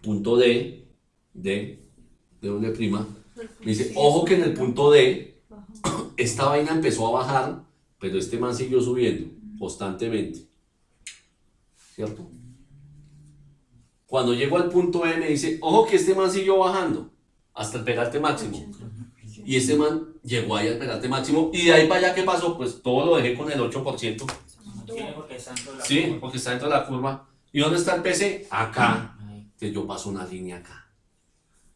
punto D, doble prima. Me dice, ojo que en el punto D, esta vaina empezó a bajar, pero este man siguió subiendo constantemente. ¿Cierto? Cuando llego al punto E me dice, ojo que este man siguió bajando hasta el Peralte máximo. Y este man llegó ahí al Peralte máximo y de ahí para allá, ¿qué pasó? Pues todo lo dejé con el 8%. Tiene porque está dentro de la Sí, curva. porque está dentro de la curva. ¿Y dónde está el PC? Acá. Ahí. Entonces yo paso una línea acá.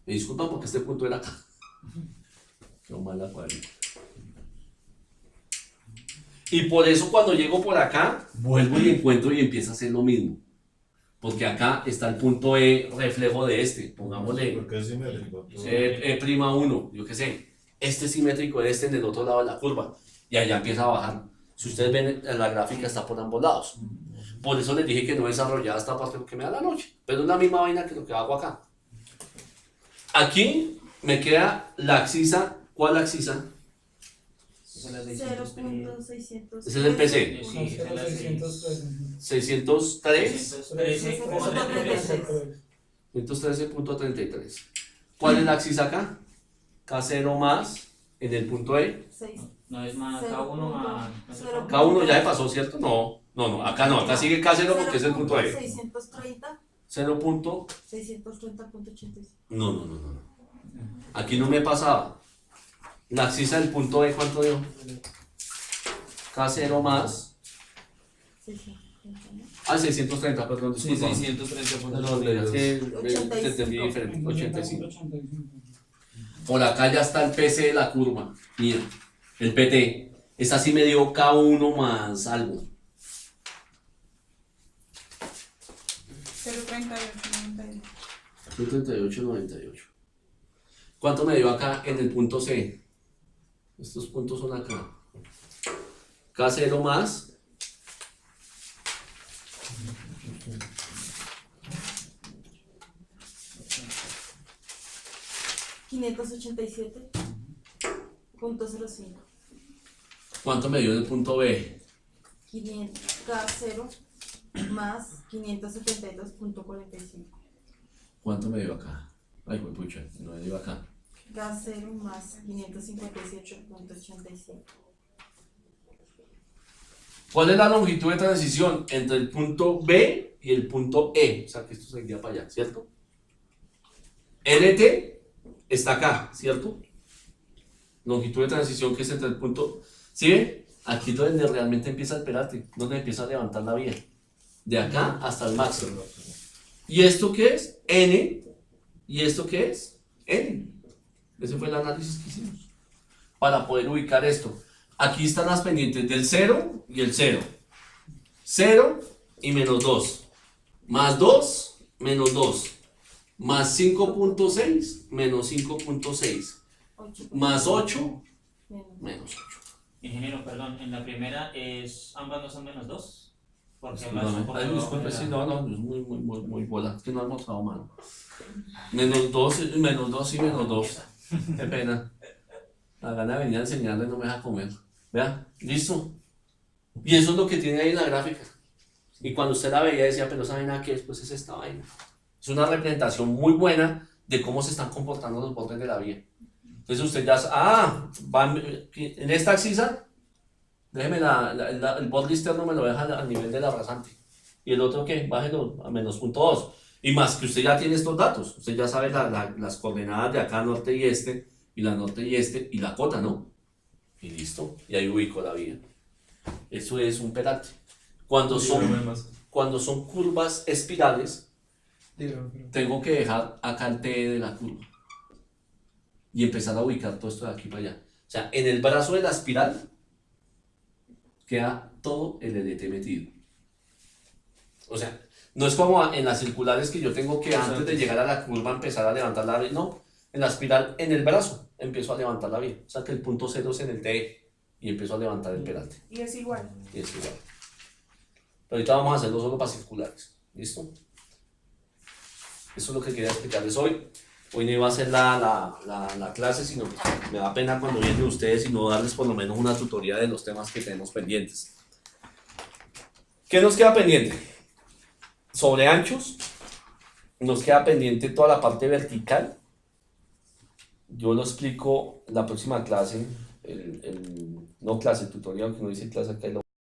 Me disculpan porque este punto era acá. Qué mala cuadrita. Y por eso cuando llego por acá, vuelvo y encuentro y empieza a hacer lo mismo. Porque acá está el punto E reflejo de este. Pongámosle Porque es simétrico. prima 1, yo qué sé. Este es simétrico de este en el otro lado de la curva. Y allá empieza a bajar. Si ustedes ven, la gráfica está por ambos lados. Por eso les dije que no desarrollaba esta parte porque me da la noche. Pero es la misma vaina que lo que hago acá. Aquí me queda la axisa. ¿Cuál axisa? Esa es la 0.600. Ese es el PC. Sí, esa es la 603. 603. 113.33. ¿Cuál es la axis acá? K0 más en el punto E. 6. No es más K1 más. K1 ya se pasó, ¿cierto? No, acá no, acá sigue K0 porque es el punto E. 630. 0. 630.85. No. Aquí no me pasaba. La axis del punto E, ¿cuánto dio? K0 más. 630, perdón, Sí, disculpa. 630 No, es que te entendí diferente, 85. Por acá ya está el PC de la curva. Mira, el PT. Esta sí me dio K1 más algo. 0.38, 92. 138,98. ¿Cuánto me dio acá en el punto C? Estos puntos son acá. K0 más 587.05. ¿cuánto me dio en el punto B? 500K0 más 572.45. ¿Cuánto me dio acá? Ay, pues pucha, no me dio acá. K0 más 557.85. ¿Cuál es la longitud de transición entre el punto B y el punto E? O sea, que esto se iría para allá, ¿cierto? LT está acá, ¿cierto? Longitud de transición que es entre el punto... ¿Sí ven? Aquí es donde realmente empieza el peralte, donde empieza a levantar la vía. De acá hasta el máximo. ¿Y esto qué es? N. ¿Y esto qué es? N. Ese fue el análisis que hicimos. Para poder ubicar esto. Aquí están las pendientes del 0 y el 0. 0 y menos 2. Más 2, menos 2. Más 5.6, menos 5.6. 8. Más 8, Menos. menos 8. Ingeniero, perdón, en la primera ambas no son menos 2. Porque Discúlpame. Ay, disculpe, sí, no, es muy bola. Es que no hemos dado mano. Menos 2 y menos 2. Qué pena. La gana de venir a enseñarle no me deja comer. Vea, listo. Y eso es lo que tiene ahí en la gráfica. Y cuando usted la veía decía, pero ¿saben a qué es? Pues es esta vaina. Es una representación muy buena de cómo se están comportando los bordes de la vía. Entonces usted ya, van en esta axisa, déjeme el borde externo me lo deja al nivel de la rasante. Y el otro ¿qué? Bájelo a menos 0.2. Y más que usted ya tiene estos datos, usted ya sabe las coordenadas de acá norte y este, y la norte y este, y la cota, ¿no? Y listo, y ahí ubico la vía. Eso es un peralte. Cuando son curvas espirales, tengo que dejar acá el T de la curva y empezar a ubicar todo esto de aquí para allá. O sea, en el brazo de la espiral queda todo el LT metido. O sea, no es como en las circulares que yo tengo que antes de llegar a la curva empezar a levantar la vía. No, en la espiral, en el brazo, empiezo a levantar la vía. O sea que el punto 0 es en el T y empiezo a levantar el peralte. Y es igual. Y es igual. Pero ahorita vamos a hacerlo solo para circulares. ¿Listo? Eso es lo que quería explicarles hoy. Hoy no iba a ser la clase, sino me da pena cuando vienen ustedes y no darles por lo menos una tutoría de los temas que tenemos pendientes. ¿Qué nos queda pendiente? Sobre anchos, nos queda pendiente toda la parte vertical. Yo lo explico en la próxima clase, no clase, tutorial, que no dice clase acá.